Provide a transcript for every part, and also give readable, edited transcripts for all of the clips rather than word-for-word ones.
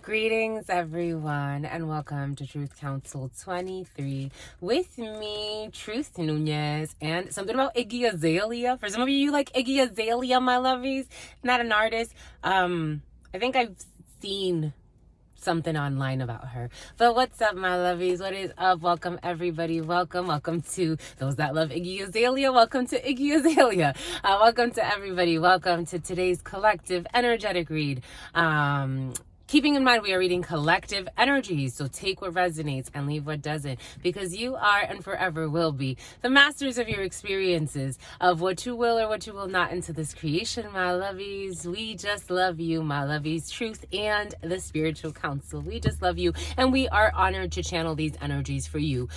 Greetings, everyone, and welcome to Truth Council 23 with me, Truth Nunez, and something about Iggy Azalea. For some of you, you like Iggy Azalea, my lovies. Not an artist. I think I've seen something online about her. But what's up, my lovies? What is up? Welcome, everybody. Welcome to those that love Iggy Azalea. Welcome to Iggy Azalea. Welcome to everybody. Welcome to today's collective energetic read. Keeping in mind, we are reading collective energies, so take what resonates and leave what doesn't, because you are and forever will be the masters of your experiences, of what you will or what you will not into this creation, my lovies. We just love you, my lovies. Truth and the spiritual council. We just love you, and we are honored to channel these energies for you.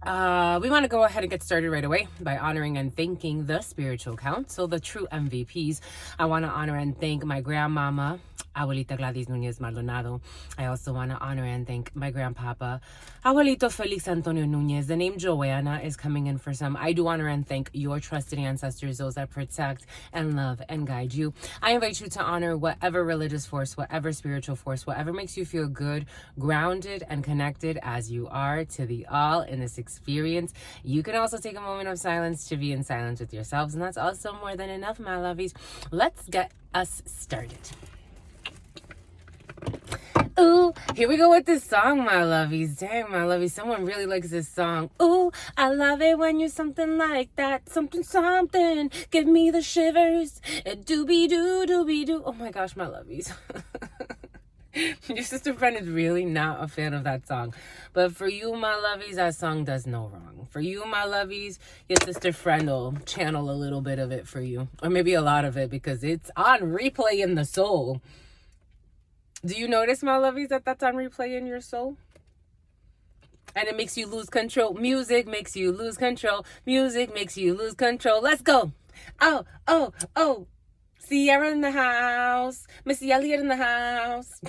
We want to go ahead and get started right away by honoring and thanking the spiritual council, the true MVPs. I want to honor and thank my grandmama, Abuelita Gladys Nunez Maldonado. I also want to honor and thank my grandpapa, Abuelito Felix Antonio Nunez. The name Joanna is coming in for some. I do honor and thank your trusted ancestors, those that protect and love and guide you. I invite you to honor whatever religious force, whatever spiritual force, whatever makes you feel good, grounded, and connected as you are to the all in this experience. You can also take a moment of silence to be in silence with yourselves, and that's also more than enough, my lovies. Let's get us started. Ooh, here we go with this song, my lovies. Dang, my lovies, someone really likes this song. Ooh, I love it when you're something like that. Something, give me the shivers. Doobie-doo, doobie-doo. Oh my gosh, my lovies. Your sister friend is really not a fan of that song. But for you, my lovies, that song does no wrong. For you, my lovies, your sister friend will channel a little bit of it for you. Or maybe a lot of it, because it's on replay in the soul. Do you notice, my lovies, that that's on replay in your soul? And it makes you lose control. Music makes you lose control. Music makes you lose control. Let's go. Oh. Sierra in the house. Missy Elliott in the house.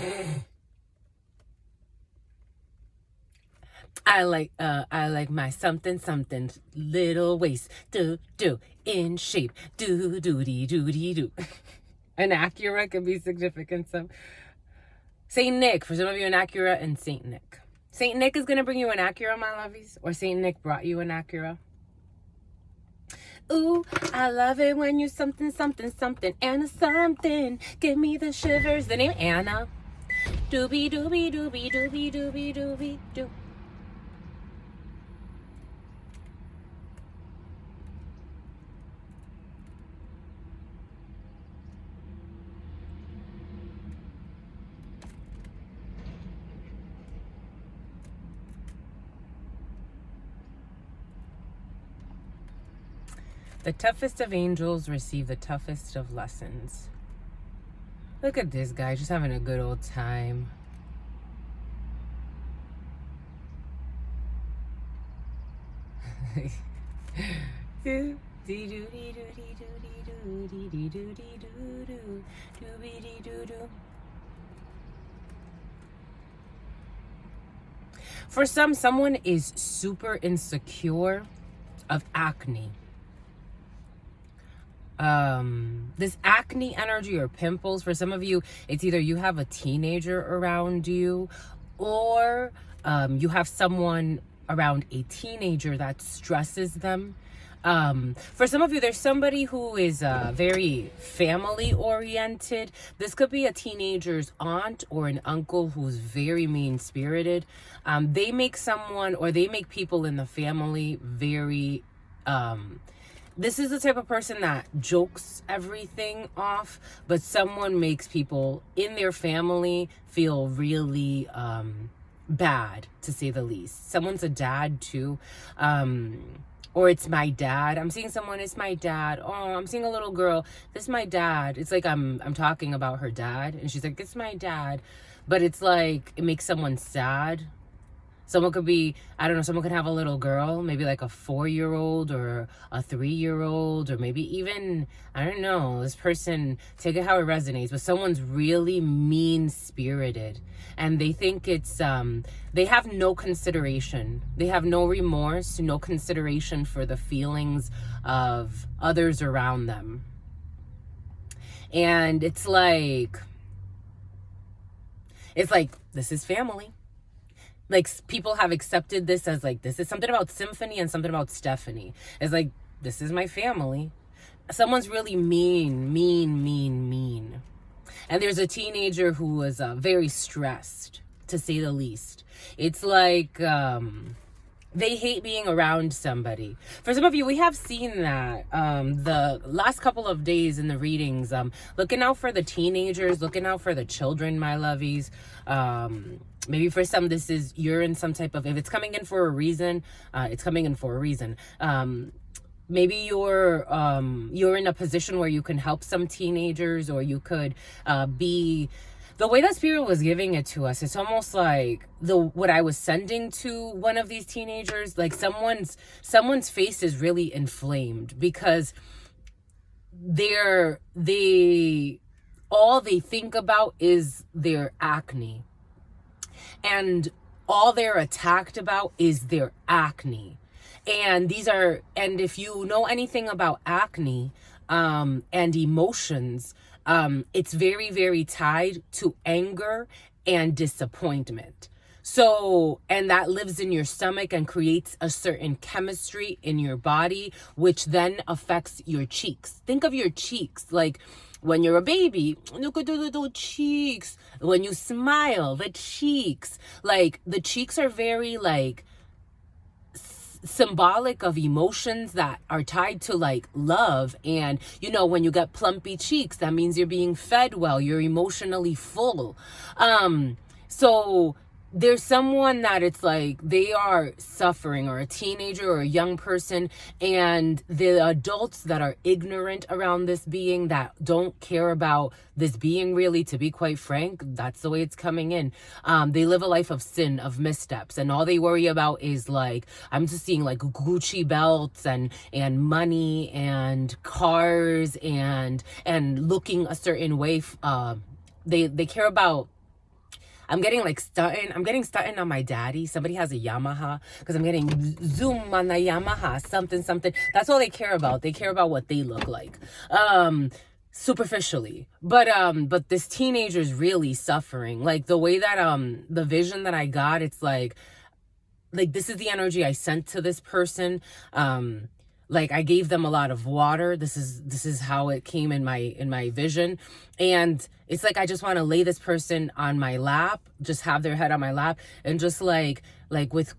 I like my something little waist. Do in shape. Do. An Acura can be significant. Some Saint Nick, for some of you, an Acura and Saint Nick. Saint Nick is gonna bring you an Acura, my lovies, or Saint Nick brought you an Acura. Ooh, I love it when you something, Anna something. Give me the shivers. The name Anna. Doobie. The toughest of angels receive the toughest of lessons. Look at this guy, just having a good old time. For some, someone is super insecure of acne. This acne energy or pimples, for some of you, it's either you have a teenager around you, or you have someone around a teenager that stresses them. For some of you, there's somebody who is very family oriented. This could be a teenager's aunt or an uncle who's very mean spirited. They make people in the family very this is the type of person that jokes everything off, but someone makes people in their family feel really bad, to say the least. Someone's a dad too, or it's my dad. I'm seeing someone, it's my dad. Oh, I'm seeing a little girl, this is my dad. It's like I'm talking about her dad, and she's like, it's my dad. But it's like, it makes someone sad. Someone could be, I don't know, someone could have a little girl, maybe like a 4-year-old or a 3-year-old, or maybe even, I don't know, this person, take it how it resonates, but someone's really mean-spirited, and they think it's, they have no consideration. They have no remorse, no consideration for the feelings of others around them. And it's like, It's like, this is family. Like, people have accepted this as like, this is something about Symphony and something about Stephanie. It's like, this is my family. Someone's really mean. And there's a teenager who was very stressed, to say the least. It's like, they hate being around somebody. For some of you, we have seen that the last couple of days in the readings. Looking out for the teenagers, looking out for the children, my lovies. Maybe for some, this is, you're in some type of, if it's coming in for a reason, it's coming in for a reason. Maybe you're in a position where you can help some teenagers, or you could be, the way that Spirit was giving it to us, it's almost like what I was sending to one of these teenagers, like someone's face is really inflamed, because all they think about is their acne, and all they're attacked about is their acne. And if you know anything about acne and emotions, it's very, very tied to anger and disappointment. So, and that lives in your stomach and creates a certain chemistry in your body, which then affects your cheeks. Think of your cheeks, like when you're a baby, look at the little cheeks. When you smile, the cheeks, like the cheeks are very like symbolic of emotions that are tied to like love. And you know, when you get plumpy cheeks, that means you're being fed well, you're emotionally full. So there's someone that it's like they are suffering, or a teenager or a young person, and the adults that are ignorant around this being, that don't care about this being really, to be quite frank, that's the way it's coming in. They live a life of sin, of missteps, and all they worry about is like, I'm just seeing like Gucci belts and money and cars and looking a certain way. They care about, I'm getting stunting on my daddy. Somebody has a Yamaha, because I'm getting zoom on the Yamaha, something. That's all they care about. They care about what they look like, superficially. But this teenager's really suffering. Like the way that, the vision that I got, it's like this is the energy I sent to this person. Like I gave them a lot of water. This is how it came in my vision. And it's like, I just want to lay this person on my lap, just have their head on my lap, and just like with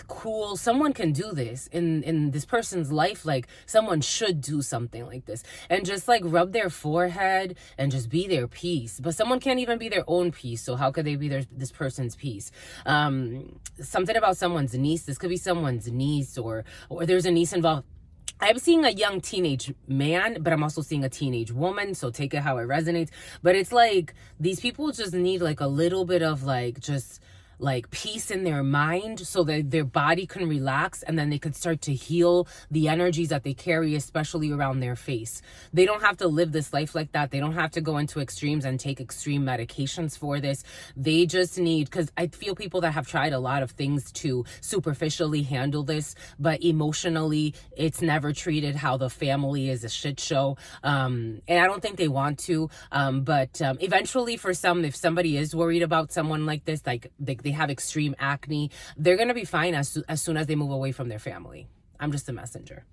cool, someone can do this in this person's life. Like someone should do something like this, and just like rub their forehead and just be their peace. But someone can't even be their own peace, so how could they be this person's peace? Something about someone's niece. This could be someone's niece, or there's a niece involved. I'm seeing a young teenage man, but I'm also seeing a teenage woman, so take it how it resonates. But it's like these people just need like a little bit of like just like peace in their mind, so that their body can relax, and then they could start to heal the energies that they carry, especially around their face. They don't have to live this life like that. They don't have to go into extremes and take extreme medications for this. They just need, because I feel people that have tried a lot of things to superficially handle this, but emotionally it's never treated how the family is a shit show. And I don't think they want to, but eventually for some, if somebody is worried about someone like this, like they have extreme acne, they're going to be fine as soon as they move away from their family. I'm just a messenger.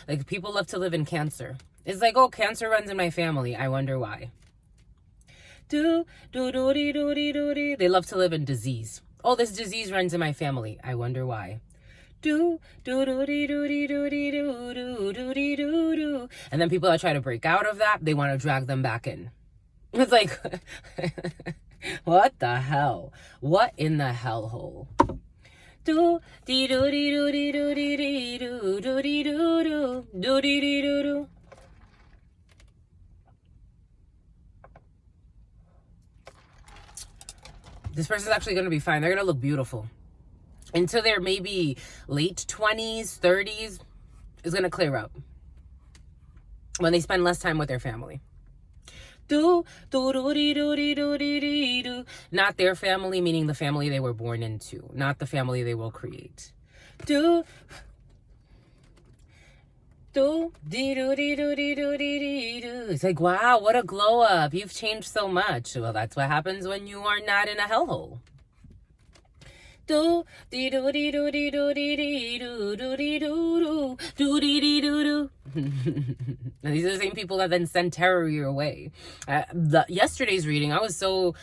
Like people love to live in Cancer. It's like, oh, Cancer runs in my family. I wonder why. They love to live in disease. Oh, this disease runs in my family. I wonder why. And then people that try to break out of that, they want to drag them back in. It's like, what the hell? What in the hellhole? This person's actually going to be fine. They're going to look beautiful. Into their maybe late 20s, 30s, is going to clear up when they spend less time with their family. Not their family, meaning the family they were born into, not the family they will create. do. Do, dee do dee do dee do dee dee do. It's like, wow, what a glow up. You've changed so much. Well, that's what happens when you are not in a hellhole. Do dee do dee do dee do dee dee do do dee do do dee dee do do. And these are the same people that then send terror your way. Yesterday's reading, I was so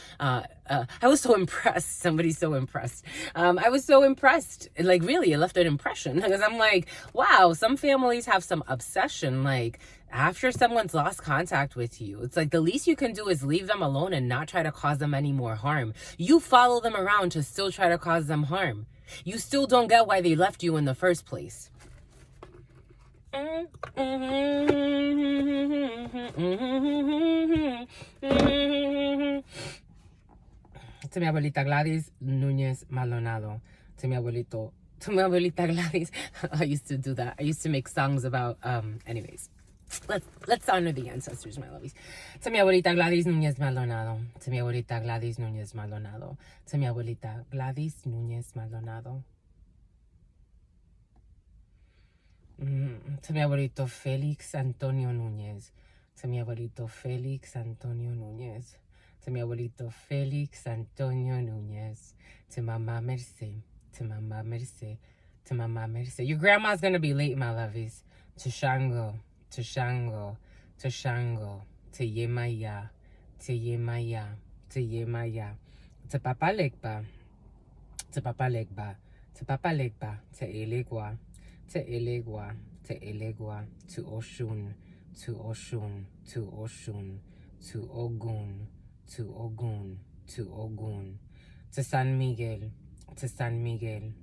impressed. Somebody's so impressed. I was so impressed. Like, really, it left an impression because I'm like, wow, some families have some obsession. Like, after someone's lost contact with you, it's like the least you can do is leave them alone and not try to cause them any more harm. You follow them around to still try to cause them harm. You still don't get why they left you in the first place. To mi abuelita Gladys Núñez Maldonado. To mi abuelita Gladys. I used to do that. I used to make songs about, anyways. Let's honor the ancestors, my lovies. To mi abuelita Gladys Núñez Maldonado. To mi abuelita Gladys Núñez Maldonado. To mi abuelita Gladys Núñez Maldonado. To mi abuelito Félix Antonio Núñez. To mi abuelito Félix Antonio Núñez. To mi abuelito Félix Antonio Núñez. To Mama Merce. To Mama Merce. To Mama Merce. Your grandma's gonna be late, my lovies. To Shango. To Shango. To Shango. To Yemaya. To Yemaya. To Yemaya. To Papa Legba. To Papa Legba. To Papa Legba. To Elegua. To Elegua. To Elegua. To Oshun. To Oshun. To Oshun. To Ogun. To Ogun. To Ogun. To San Miguel. To San Miguel.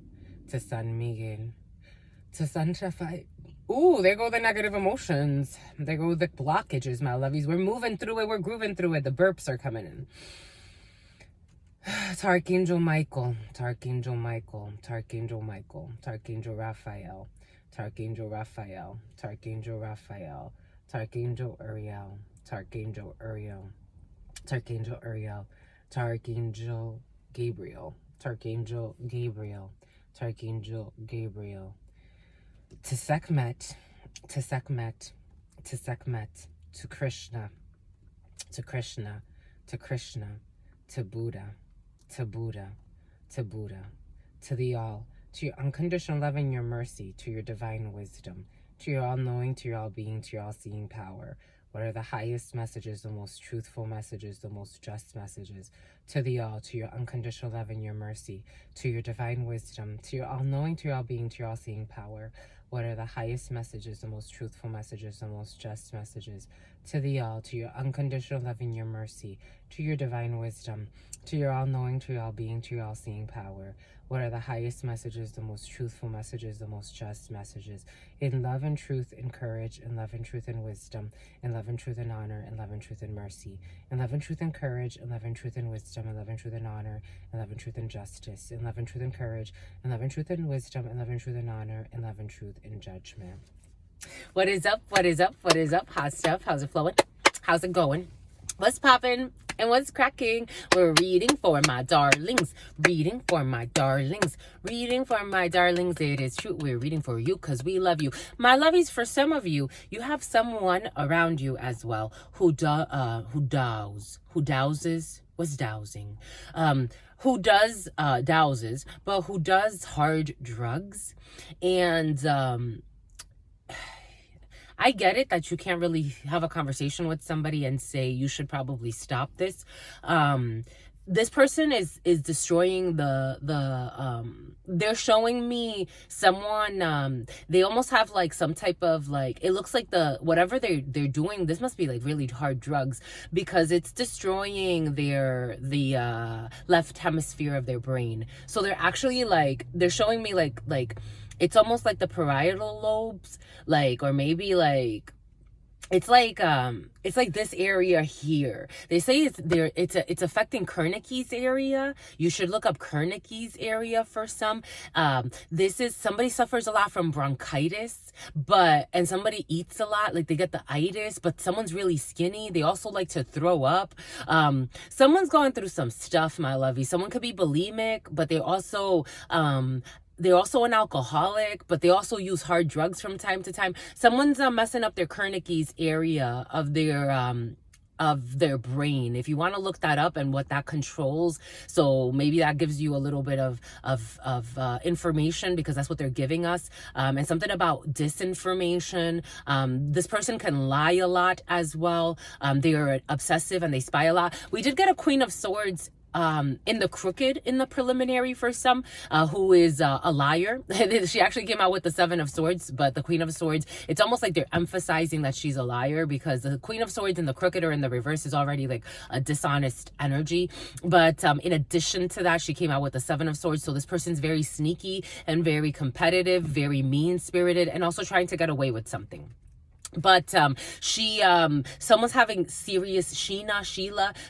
To San Miguel. To San Rafael. Ooh, there go the negative emotions. There go the blockages, my lovies. We're moving through it. We're grooving through it. The burps are coming in. To Archangel Michael. To Archangel Michael. To Archangel Michael. To Archangel Raphael. To Archangel Raphael. To Archangel Raphael. To Archangel Uriel. To Archangel Uriel. To Archangel Uriel. To Archangel Gabriel. To Archangel Gabriel. To Archangel Gabriel. To Sekhmet. To Sekhmet. To Sekhmet. To Krishna. To Krishna. To Krishna. To Buddha. To Buddha. To Buddha. To the all. To your unconditional love and your mercy. To your divine wisdom. To your all-knowing, to your all-being, to your all-seeing power. What are the highest messages, the most truthful messages, the most just messages? To the all, to your unconditional love and your mercy, to your divine wisdom, to your all-knowing, to your all-being, to your all-seeing power. What are the highest messages, the most truthful messages, the most just messages? To the all, to your unconditional love and your mercy, to your divine wisdom, to your all-knowing, to your all-being, to your all-seeing power. What are the highest messages, the most truthful messages, the most just messages? In love and truth and courage, in love and truth and wisdom, in love and truth and honor, in love and truth and mercy, in love and truth and courage, in love and truth and wisdom, in love and truth and honor, in love and truth and justice, in love and truth and courage, in love and truth and wisdom, in love and truth and honor, in love and truth and judgment. What is up? What is up? What is up? Hot stuff. How's it flowing? How's it going? What's popping? And what's cracking? We're reading for my darlings. Reading for my darlings. Reading for my darlings. It is true. We're reading for you because we love you. My lovies, for some of you, you have someone around you as well who douses. What's dowsing? Who does douses, but who does hard drugs. And I get it that you can't really have a conversation with somebody and say you should probably stop this. This person is destroying they're showing me someone, they almost have like some type of like, it looks like whatever they're doing, this must be like really hard drugs because it's destroying the left hemisphere of their brain. So they're actually like, they're showing me like it's almost like the parietal lobes, like, or maybe like, it's like this area here. They say it's affecting Kernicki's area. You should look up Kernicki's area for some. This is, somebody suffers a lot from bronchitis, and somebody eats a lot, like they get the itis, but someone's really skinny. They also like to throw up. Someone's going through some stuff, my lovey. Someone could be bulimic, but they also, they're also an alcoholic, but they also use hard drugs from time to time. Someone's messing up their Wernicke's area of their brain. If you want to look that up and what that controls, so maybe that gives you a little bit of information, because that's what they're giving us. And something about disinformation. This person can lie a lot as well. They are obsessive and they spy a lot. We did get a Queen of Swords in the crooked in the preliminary for some, who is a liar. She actually came out with the Seven of Swords, but the Queen of Swords, it's almost like they're emphasizing that she's a liar, because the Queen of Swords in the crooked or in the reverse is already like a dishonest energy. But in addition to that, she came out with the Seven of Swords. So this person's very sneaky and very competitive, very mean-spirited, and also trying to get away with something. But someone's having serious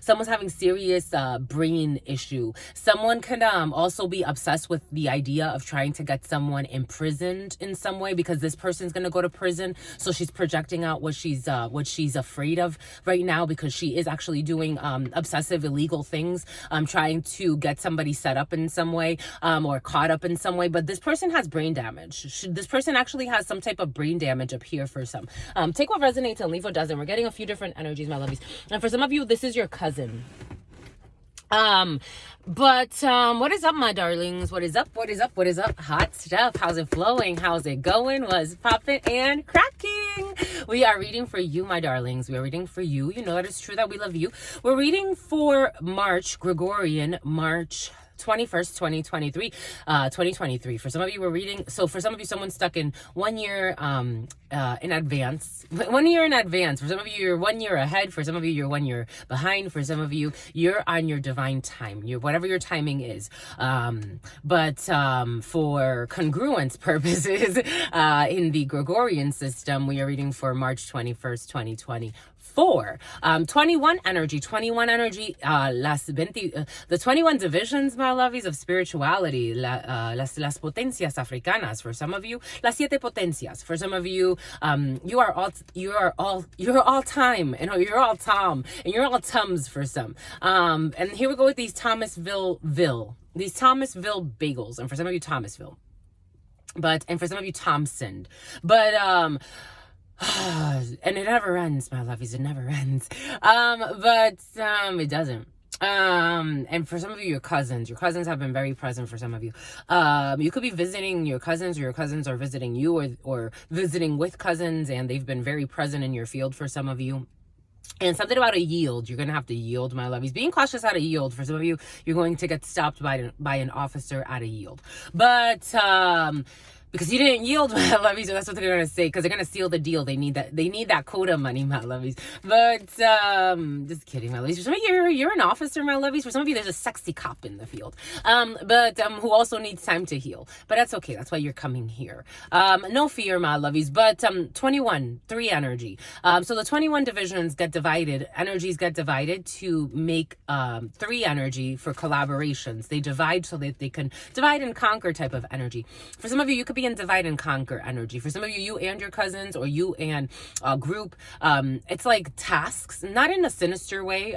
someone's having serious brain issue. Someone could also be obsessed with the idea of trying to get someone imprisoned in some way, because this person's gonna go to prison. So she's projecting out what she's afraid of right now, because she is actually doing obsessive illegal things, trying to get somebody set up in some way, or caught up in some way. But this person has brain damage. This person actually has some type of brain damage up here for some. Take what resonates and leave what doesn't. We're getting a few different energies, my lovies. And for some of you, this is your cousin. What is up, my darlings? What is up? What is up? What is up? Hot stuff. How's it flowing? How's it going? What's popping and cracking? We are reading for you, my darlings. We are reading for you. You know that it's true that we love you. We're reading for March, Gregorian, March 21st, 2023. For some of you, we're reading. So for some of you, someone's stuck in 1 year in advance. 1 year in advance. For some of you, you're 1 year ahead. For some of you, you're 1 year behind. For some of you, you're on your divine time. You're whatever your timing is. But for congruence purposes, in the Gregorian system, we are reading for March 21st, 2024. 21 energy, the 21 divisions, my lovies, of spirituality, las potencias africanas. For some of you, las siete potencias. For some of you, you're all time, and you're all Tom, and you're all Tums for some. And here we go with these Thomasville bagels, and for some of you, Thomasville. And for some of you, Thompson. And it never ends, my lovies. It never ends. It doesn't. And for some of you, your cousins have been very present for some of you. You could be visiting your cousins, or your cousins are visiting you, or visiting with cousins, and they've been very present in your field for some of you. And something about a yield. You're going to have to yield, my lovies. Being cautious how to yield. For some of you, you're going to get stopped by an officer at a yield. Because you didn't yield, my lovies, so that's what they're gonna say. Because they're gonna seal the deal. They need that quota money, my lovies. Just kidding, my lovies. For some of you, you're an officer, my lovies. For some of you, there's a sexy cop in the field, who also needs time to heal. But that's okay. That's why you're coming here. No fear, my lovies. 21, 3 energy. So the 21 divisions get divided. Energies get divided to make 3 energy for collaborations. They divide so that they can divide and conquer type of energy. For some of you, you could be in divide and conquer energy. For some of you, you and your cousins, or you and a group, it's like tasks, not in a sinister way.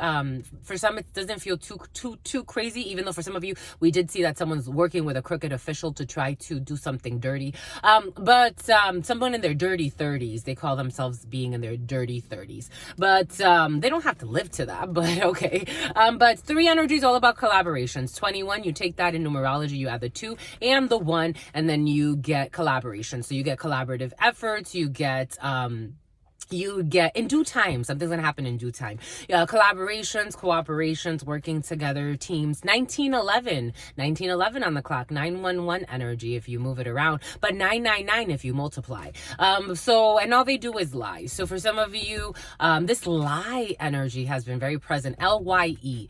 For some, it doesn't feel too crazy, even though for some of you, we did see that someone's working with a crooked official to try to do something dirty. Someone in their dirty 30s, they call themselves being in their dirty 30s. They don't have to live to that, but okay. 3 energy is all about collaborations. 21, you take that in numerology, you add the 2 and the 1, and then you get collaboration. So you get collaborative efforts, you get in due time, something's gonna happen in due time. Collaborations, cooperations, working together, teams. 1911 on the clock. 911 energy if you move it around, but 999 if you multiply. And all they do is lie. So for some of you, this lie energy has been very present. LYE.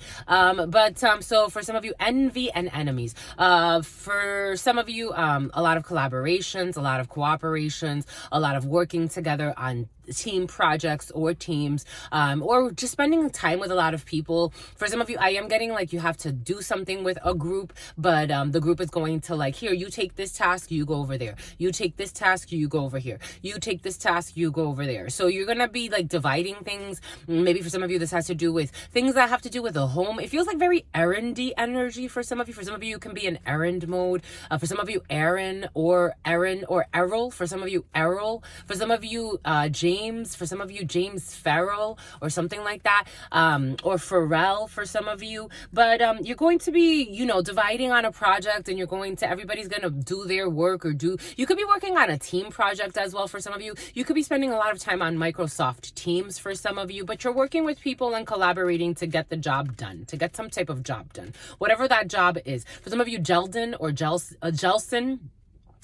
So for some of you, envy and enemies. For some of you, a lot of collaborations, a lot of cooperations, a lot of working together on team projects or teams, or just spending time with a lot of people. For some of you, I am getting like you have to do something with a group, but the group is going to like, here, you take this task, you go over there. You take this task, you go over here. You take this task, you go over there. So you're going to be like dividing things. Maybe for some of you, this has to do with things that have to do with the home. It feels like very errandy energy for some of you. For some of you, you can be in errand mode. For some of you, Aaron or Errol. For some of you, Errol. For some of you, James. For some of you, James Farrell or something like that. Or Pharrell for some of you. But you're going to be, dividing on a project, and everybody's going to do their work you could be working on a team project as well for some of you. You could be spending a lot of time on Microsoft Teams for some of you, but you're working with people and collaborating to get the job done, to get some type of job done, whatever that job is. For some of you, Jeldon or Jelson.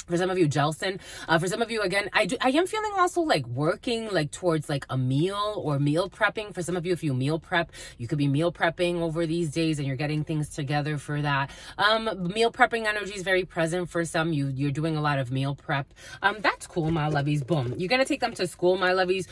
For some of you, Jelson. For some of you, again, I am feeling also like working like towards like a meal or meal prepping. For some of you, if you meal prep, you could be meal prepping over these days and you're getting things together for that. Meal prepping energy is very present for some. You're doing a lot of meal prep. That's cool, my lovies. Boom. You're going to take them to school, my lovies.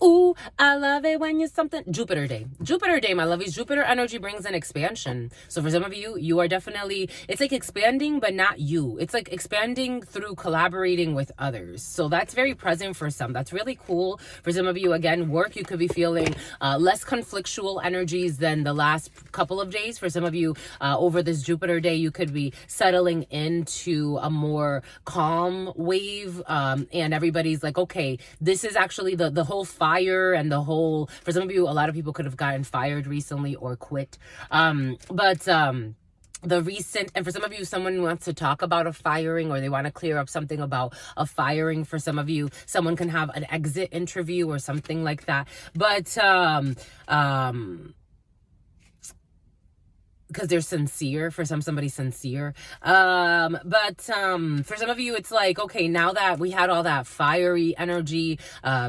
Ooh, I love it when you're something. Jupiter day, my lovies. Jupiter energy brings an expansion. So for some of you, you are definitely, it's like expanding, but not you. It's like expanding through collaborating with others. So that's very present for some. That's really cool. For some of you, again, work, you could be feeling less conflictual energies than the last couple of days. For some of you, over this Jupiter day, you could be settling into a more calm wave. And everybody's like, okay, this is actually the whole fire and for some of you, a lot of people could have gotten fired recently or quit. The recent, and for some of you, someone wants to talk about a firing, or they want to clear up something about a firing. For some of you, someone can have an exit interview or something like that. But, because they're sincere. For somebody's sincere. But for some of you, it's like, okay, now that we had all that fiery energy,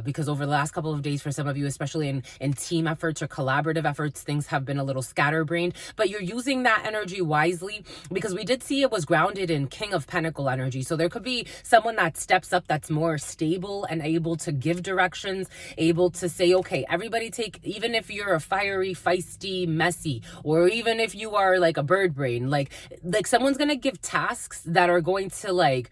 because over the last couple of days, for some of you, especially in team efforts or collaborative efforts, things have been a little scatterbrained, but you're using that energy wisely, because we did see it was grounded in King of Pentacle energy. So there could be someone that steps up that's more stable and able to give directions, able to say, okay, everybody take, even if you're a fiery, feisty, messy, or even if you are like a bird brain, like someone's gonna give tasks that are going to like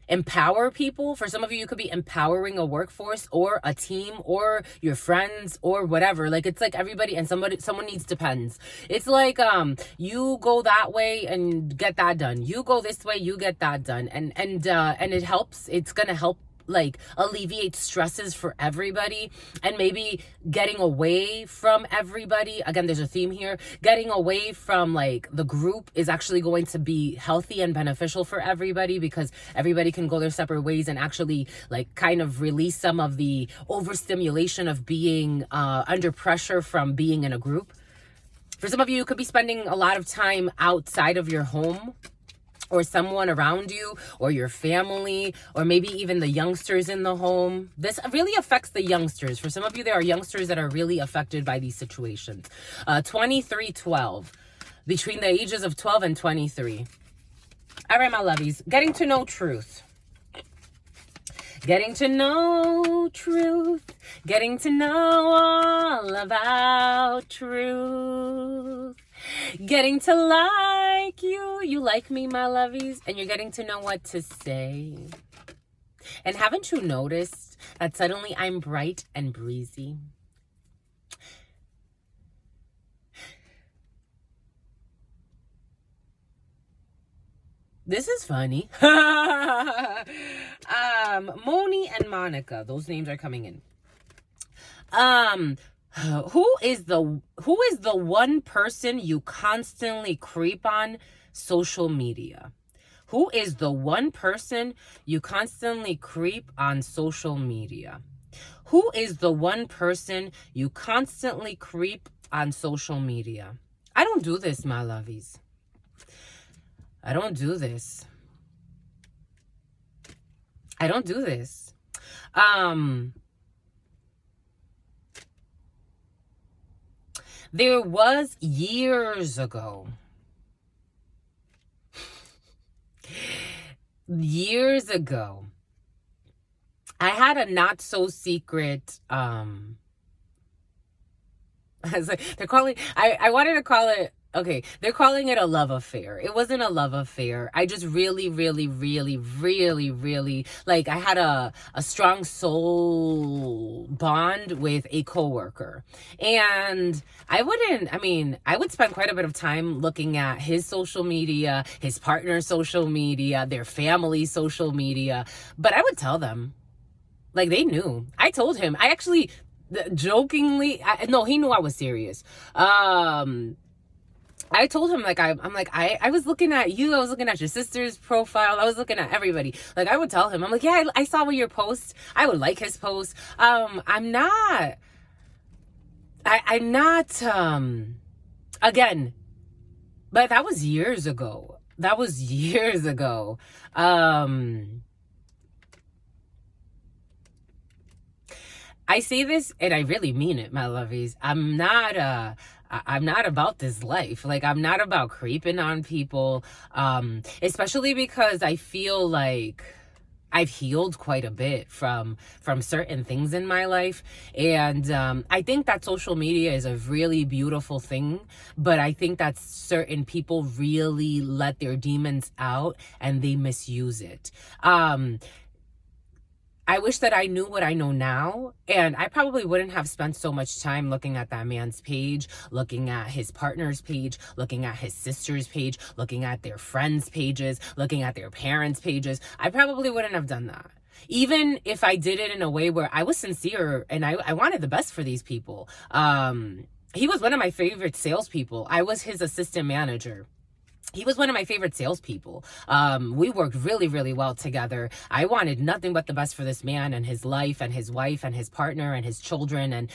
empower people. For some of you, you could be empowering a workforce or a team or your friends or whatever. Like, it's like everybody and someone needs depends. It's like you go that way and get that done. You go this way, you get that done. And it helps. It's gonna help like alleviate stresses for everybody, and maybe getting away from everybody. Again, there's a theme here. Getting away from like the group is actually going to be healthy and beneficial for everybody, because everybody can go their separate ways and actually like kind of release some of the overstimulation of being under pressure from being in a group. For some of you, you could be spending a lot of time outside of your home, or someone around you, or your family, or maybe even the youngsters in the home. This really affects the youngsters. For some of you, there are youngsters that are really affected by these situations. 23-12, between the ages of 12 and 23. All right, my lovies, getting to know truth. Getting to know truth. Getting to know all about truth. Getting to like you. You like me, my lovies, and you're getting to know what to say. And haven't you noticed that suddenly I'm bright and breezy? This is funny. Moni and Monica, those names are coming in. Who is the one person you constantly creep on social media? Who is the one person you constantly creep on social media? Who is the one person you constantly creep on social media? I don't do this, my lovies. I don't do this. I don't do this. There was years ago. years ago, I had a not so secret, they're calling, I wanted to call it, okay, they're calling it a love affair. It wasn't a love affair. I just really, really, really, really, really, like, I had a strong soul bond with a coworker. And I would spend quite a bit of time looking at his social media, his partner's social media, their family's social media. But I would tell them, like, they knew. I told him. I actually jokingly, no, he knew I was serious. I told him, like, I'm like, I was looking at you, I was looking at your sister's profile, I was looking at everybody. Like, I would tell him, I'm like, yeah, I saw your post. I would like his post. I'm not, again, but that was years ago. That was years ago. I say this and I really mean it, my lovies. I'm not about this life. Like, I'm not about creeping on people. Especially because I feel like I've healed quite a bit from certain things in my life. And I think that social media is a really beautiful thing, but I think that certain people really let their demons out and they misuse it. I wish that I knew what I know now, and I probably wouldn't have spent so much time looking at that man's page, looking at his partner's page, looking at his sister's page, looking at their friends' pages, looking at their parents' pages. I probably wouldn't have done that. Even if I did it in a way where I was sincere and I wanted the best for these people. He was one of my favorite salespeople. I was his assistant manager. He was one of my favorite salespeople. We worked really, really well together. I wanted nothing but the best for this man and his life and his wife and his partner and his children.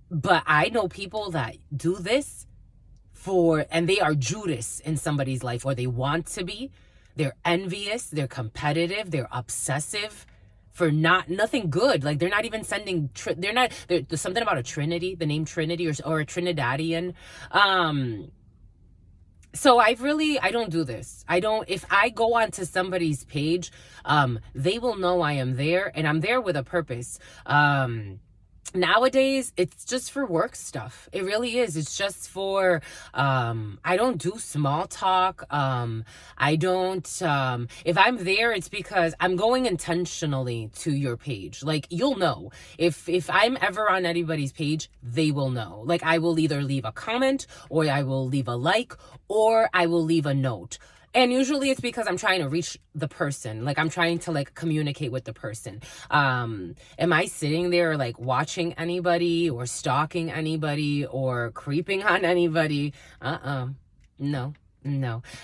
But I know people that do this and they are Judas in somebody's life, or they want to be. They're envious, they're competitive, they're obsessive for nothing good. Like, they're not even sending, there's something about a Trinity, the name Trinity, or a Trinidadian. So I don't do this. If I go onto somebody's page, they will know I am there, and I'm there with a purpose. Nowadays, it's just for work stuff. It really is. It's just for, I don't do small talk. I don't, if I'm there, it's because I'm going intentionally to your page. Like, you'll know. If I'm ever on anybody's page, they will know. Like, I will either leave a comment, or I will leave a like, or I will leave a note. And usually it's because I'm trying to reach the person. Like, I'm trying to, like, communicate with the person. Am I sitting there, like, watching anybody or stalking anybody or creeping on anybody? No.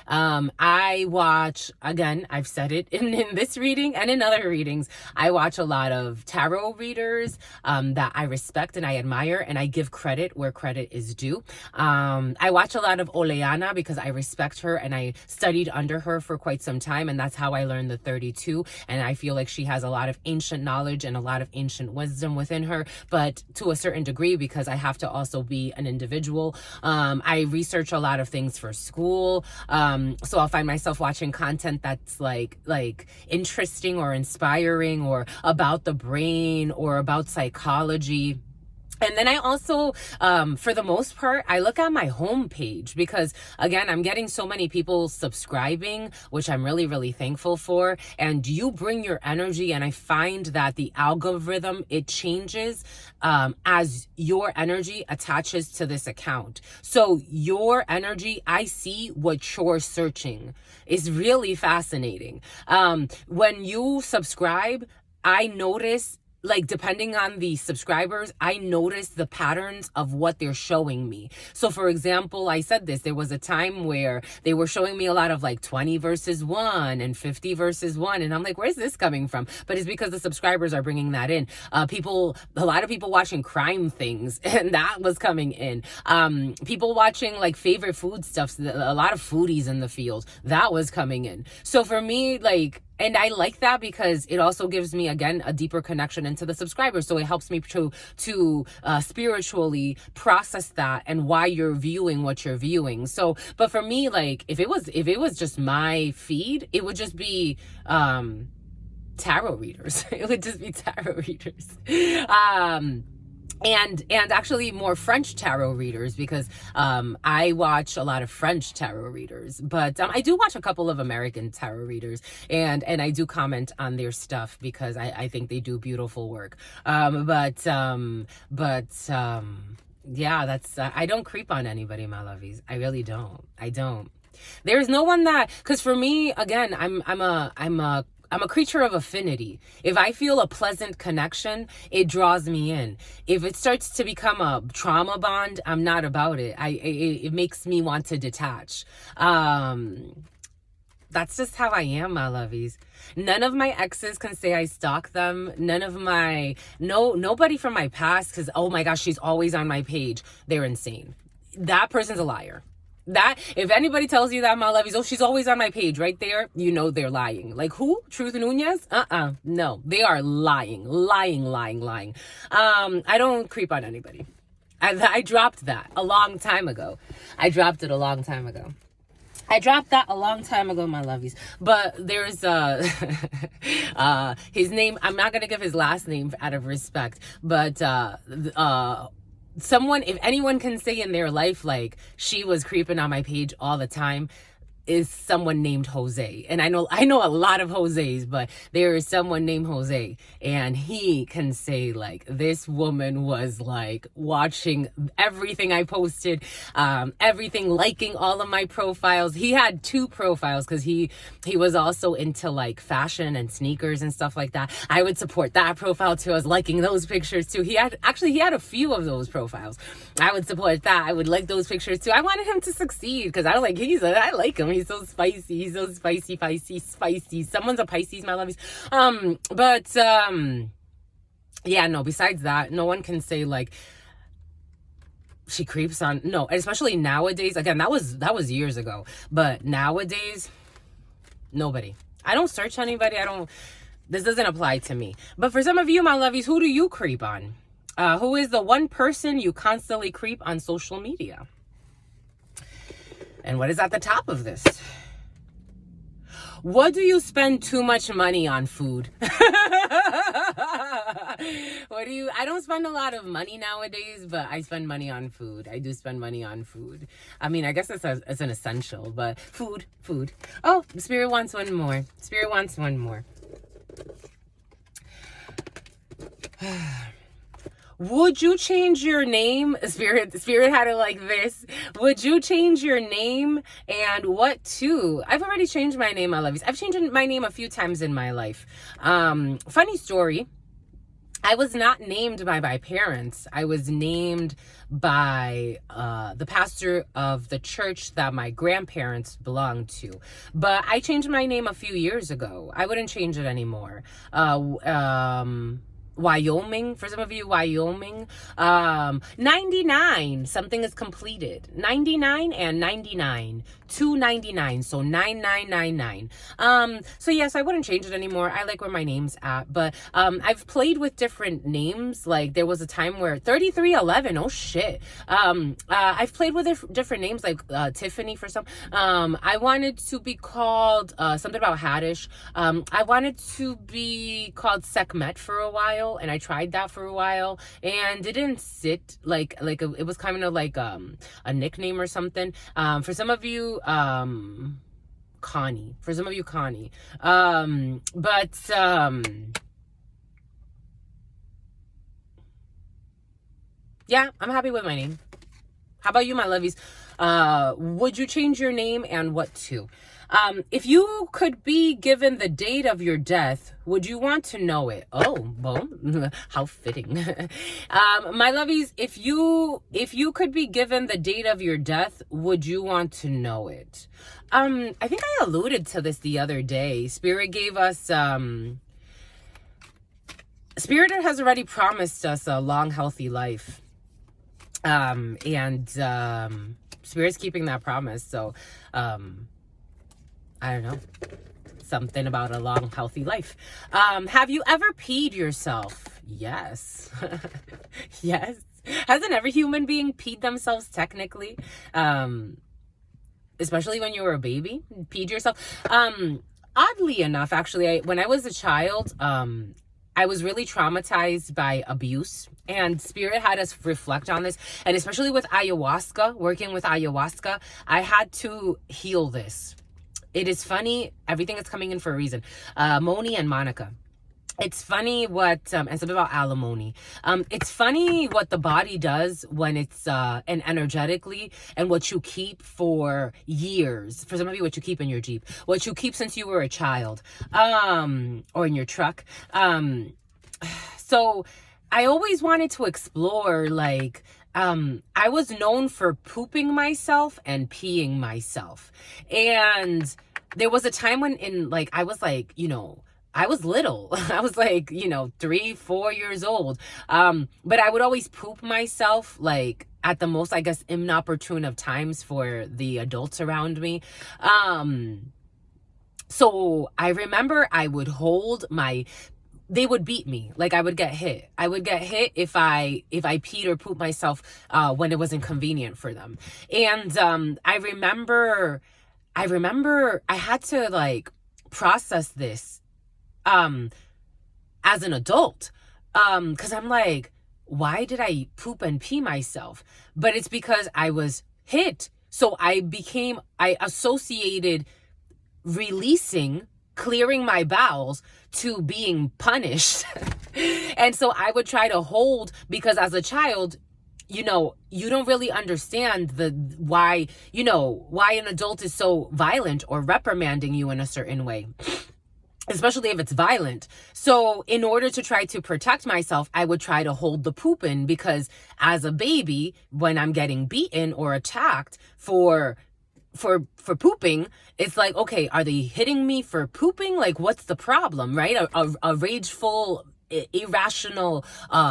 I watch, again, I've said it in this reading and in other readings, I watch a lot of tarot readers that I respect and I admire, and I give credit where credit is due. I watch a lot of Oleana because I respect her and I studied under her for quite some time, and that's how I learned the 32, and I feel like she has a lot of ancient knowledge and a lot of ancient wisdom within her, but to a certain degree, because I have to also be an individual. I research a lot of things for school. So I'll find myself watching content that's like interesting or inspiring or about the brain or about psychology. And then I also, for the most part, I look at my homepage because, again, I'm getting so many people subscribing, which I'm really, really thankful for. And you bring your energy, and I find that the algorithm, it changes as your energy attaches to this account. So your energy, I see what you're searching. Is really fascinating. When you subscribe, I notice, like, depending on the subscribers, I notice the patterns of what they're showing me. So, for example, I said this, there was a time where they were showing me a lot of, like, 20 versus 1 and 50 versus 1. And I'm like, where's this coming from? But it's because the subscribers are bringing that in. A lot of people watching crime things, and that was coming in. People watching, like, favorite food stuff, a lot of foodies in the field, that was coming in. So for me, like, And I like that because it also gives me, again, a deeper connection into the subscribers. So it helps me to spiritually process that and why you're viewing what you're viewing. So, but for me, like, if it was just my feed, it would just be tarot readers. It would just be tarot readers. And actually more French tarot readers, because I watch a lot of French tarot readers, but I do watch a couple of American tarot readers, and I do comment on their stuff because I think they do beautiful work. But yeah, that's I don't creep on anybody, my lovies. I really don't. I don't. There's no one that, because for me, again, I'm a creature of affinity. If I feel a pleasant connection, it draws me in. If it starts to become a trauma bond, I'm not about it. It makes me want to detach. That's just how I am, my lovies. None of my exes can say I stalk them. Nobody from my past, because, oh my gosh, she's always on my page. They're insane. That person's a liar. That, if anybody tells you that, my lovies, oh, she's always on my page, right there, you know they're lying. Like who? Truth Nunez? No, they are lying. I don't creep on anybody. I dropped that a long time ago. I dropped that a long time ago, my lovies. But there's his name, I'm not gonna give his last name out of respect, but someone, if anyone can say in their life, like, she was creeping on my page all the time, is someone named Jose. And I know a lot of Jose's, but there is someone named Jose, and he can say, like, this woman was like watching everything I posted, everything, liking all of my profiles. He had 2 profiles because he was also into like fashion and sneakers and stuff like that. I would support that profile too. I was liking those pictures too. He had a few of those profiles. I would support that. I would like those pictures too. I wanted him to succeed because I like him. He's so spicy. He's so spicy. Someone's a Pisces, my lovies. Yeah, no, besides that, no one can say like she creeps on. No, especially nowadays. Again, that was years ago. But nowadays, nobody. I don't search anybody. This doesn't apply to me. But for some of you, my lovies, who do you creep on? Who is the one person you constantly creep on social media? And what is at the top of this? What do you spend too much money on? Food. I don't spend a lot of money nowadays, but I spend money on food. I do spend money on food. I mean, I guess it's an essential, but food. Oh, Spirit wants one more. Would you change your name? Spirit had it like this. Would you change your name, and what to? I've already changed my name, my lovies. I've changed my name a few times in my life. Funny story. I was not named by my parents. I was named by the pastor of the church that my grandparents belonged to. But I changed my name a few years ago. I wouldn't change it anymore. Wyoming, for some of you, Wyoming. 99, something is completed. 99 and 99, 299, so 9999. So yes, I wouldn't change it anymore. I like where my name's at, but I've played with different names. Like there was a time where 3311, oh shit. I've played with different names, like Tiffany for some. I wanted to be called something about Haddish. I wanted to be called Sekhmet for a while, and I tried that for a while, and it didn't sit it was kind of like a nickname or something. For some of you, Connie. For some of you, Connie. Yeah, I'm happy with my name. How about you, my lovies? Would you change your name, and what to? If you could be given the date of your death, would you want to know it? Oh, boom. How fitting. My lovies, if you could be given the date of your death, would you want to know it? I think I alluded to this the other day. Spirit gave us, Spirit has already promised us a long, healthy life. Spirit's keeping that promise. So, I don't know. something about a long, healthy life. Have you ever peed yourself? Yes. Yes. Hasn't every human being peed themselves technically? Especially when you were a baby, peed yourself. Oddly enough, actually, when I was a child, I was really traumatized by abuse, and Spirit had us reflect on this. And especially with ayahuasca, working with ayahuasca, I had to heal this. It is funny. Everything is coming in for a reason. Moni and Monica. It's funny what, and something about alimony. It's funny what the body does when it's, and energetically, and what you keep for years. For some of you, what you keep in your Jeep, what you keep since you were a child, or in your truck. So I always wanted to explore, like, I was known for pooping myself and peeing myself. And there was a time when I was like, I was little. I was like, 3, 4 years old. But I would always poop myself, like, at the most, I guess, inopportune of times for the adults around me. So I remember I would hold they would beat me. Like, I would get hit. I would get hit if I peed or pooped myself, when it wasn't convenient for them. And, I remember I had to, like, process this as an adult, because I'm like, why did I poop and pee myself? But it's because I was hit. So I associated releasing, clearing my bowels to being punished. And so I would try to hold, because as a child, you don't really understand why an adult is so violent or reprimanding you in a certain way, especially if it's violent. So in order to try to protect myself, I would try to hold the poop in, because as a baby, when I'm getting beaten or attacked for pooping, it's like, okay, are they hitting me for pooping? Like, what's the problem, right? A rageful, irrational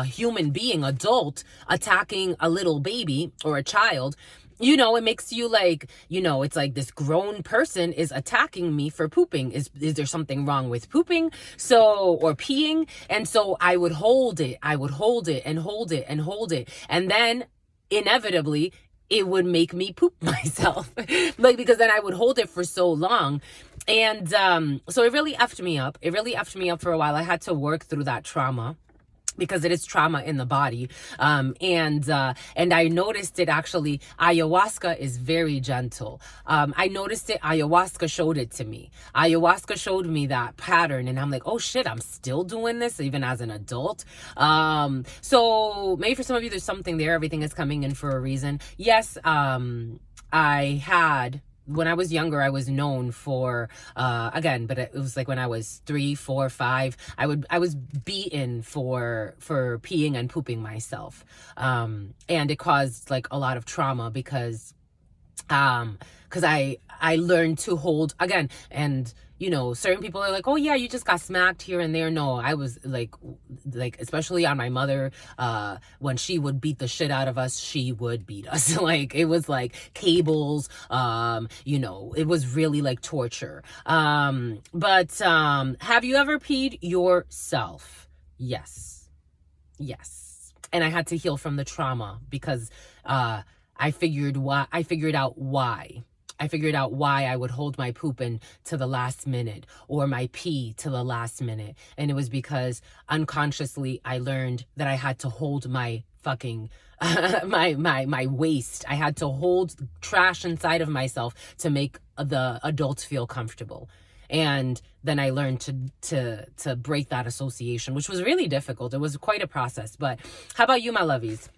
human being, adult, attacking a little baby or a child, it makes you like, it's like this grown person is attacking me for pooping. Is there something wrong with pooping? Or peeing? And so I would hold it. I would hold it and hold it and hold it. And then inevitably it would make me poop myself. Like, because then I would hold it for so long. And so it really effed me up. It really effed me up for a while. I had to work through that trauma, because it is trauma in the body. And I noticed it, actually. Ayahuasca is very gentle. I noticed it. Ayahuasca showed it to me. Ayahuasca showed me that pattern, and I'm like, oh shit, I'm still doing this even as an adult. So maybe for some of you, there's something there. Everything is coming in for a reason. Yes. When I was younger, I was known for, again, but it was like when I was 3, 4, 5, I was beaten for peeing and pooping myself. And it caused like a lot of trauma, because I learned to hold, again, and certain people are like, oh yeah, you just got smacked here and there. No, I was like, especially on my mother, when she would beat the shit out of us, she would beat us. Like, it was like cables, it was really like torture. But have you ever peed yourself? Yes. And I had to heal from the trauma, because, I figured out why. I figured out why I would hold my poop in to the last minute, or my pee to the last minute. And it was because unconsciously I learned that I had to hold my fucking my waste. I had to hold trash inside of myself to make the adults feel comfortable. And then I learned to break that association, which was really difficult. It was quite a process. But how about you, my lovies?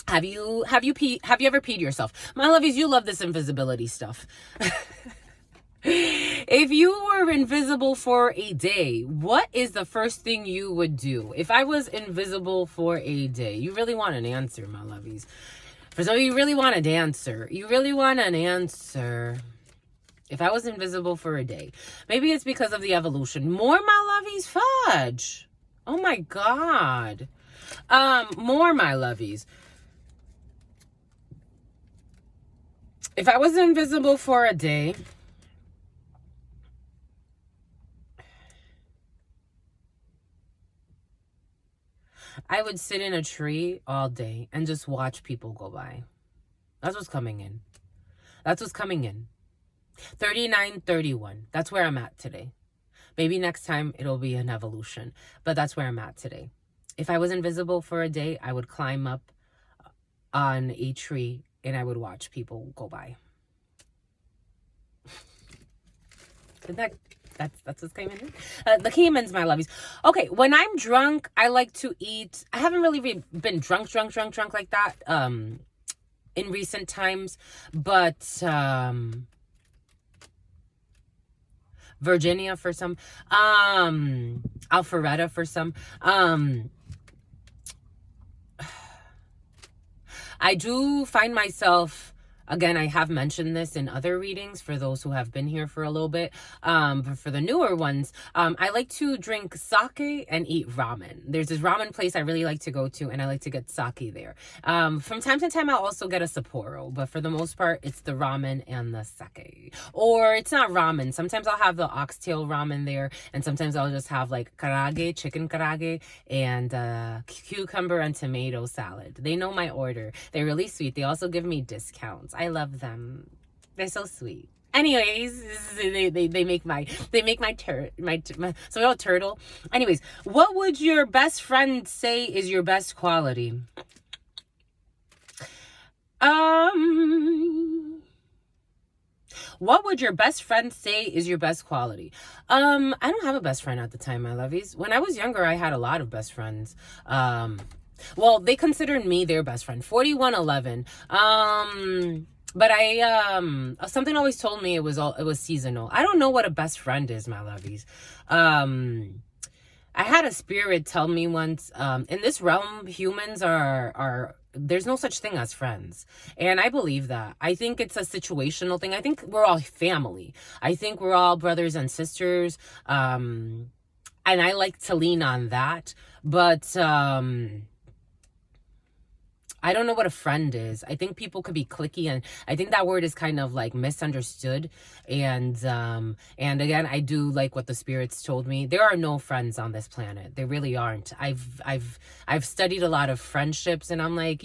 Have you ever peed yourself? My lovies, you love this invisibility stuff. If you were invisible for a day, what is the first thing you would do? If I was invisible for a day, you really want an answer, my lovies. For some of you, really want an answer. You really want an answer. If I was invisible for a day, maybe it's because of the evolution. More, my lovies, fudge. Oh my God. More, my lovies. If I was invisible for a day, would sit in a tree all day and just watch people go by. That's what's coming in. That's what's coming in. 3931. That's where I'm at today. Maybe next time it'll be an evolution, but that's where I'm at today. If I was invisible for a day, I would climb up on a tree and I would watch people go by. That's what's coming in. The Caymans, my lovies. Okay, when I'm drunk, I like to eat. I haven't really been drunk like that in recent times, but Virginia for some, Alpharetta for some. I do find myself, again, I have mentioned this in other readings for those who have been here for a little bit. But for the newer ones, I like to drink sake and eat ramen. There's this ramen place I really like to go to, and I like to get sake there. From time to time, I'll also get a Sapporo, but for the most part, it's the ramen and the sake. Or it's not ramen. Sometimes I'll have the oxtail ramen there, and sometimes I'll just have like karage, chicken karage, and cucumber and tomato salad. They know my order. They're really sweet. They also give me discounts. I love them. They're so sweet. Anyways, they make my turtle. Anyways, what would your best friend say is your best quality? What would your best friend say is your best quality? I don't have a best friend at the time, my lovies. When I was younger, I had a lot of best friends. Well, they considered me their best friend. 4111. But something always told me it was seasonal. I don't know what a best friend is, my lovies. I had a spirit tell me once, in this realm, humans are there's no such thing as friends. And I believe that. I think it's a situational thing. I think we're all family. I think we're all brothers and sisters. And I like to lean on that. But I don't know what a friend is. I think people could be cliquey, and I think that word is kind of like misunderstood. And again, I do like what the spirits told me. There are no friends on this planet. There really aren't. I've studied a lot of friendships, and I'm like,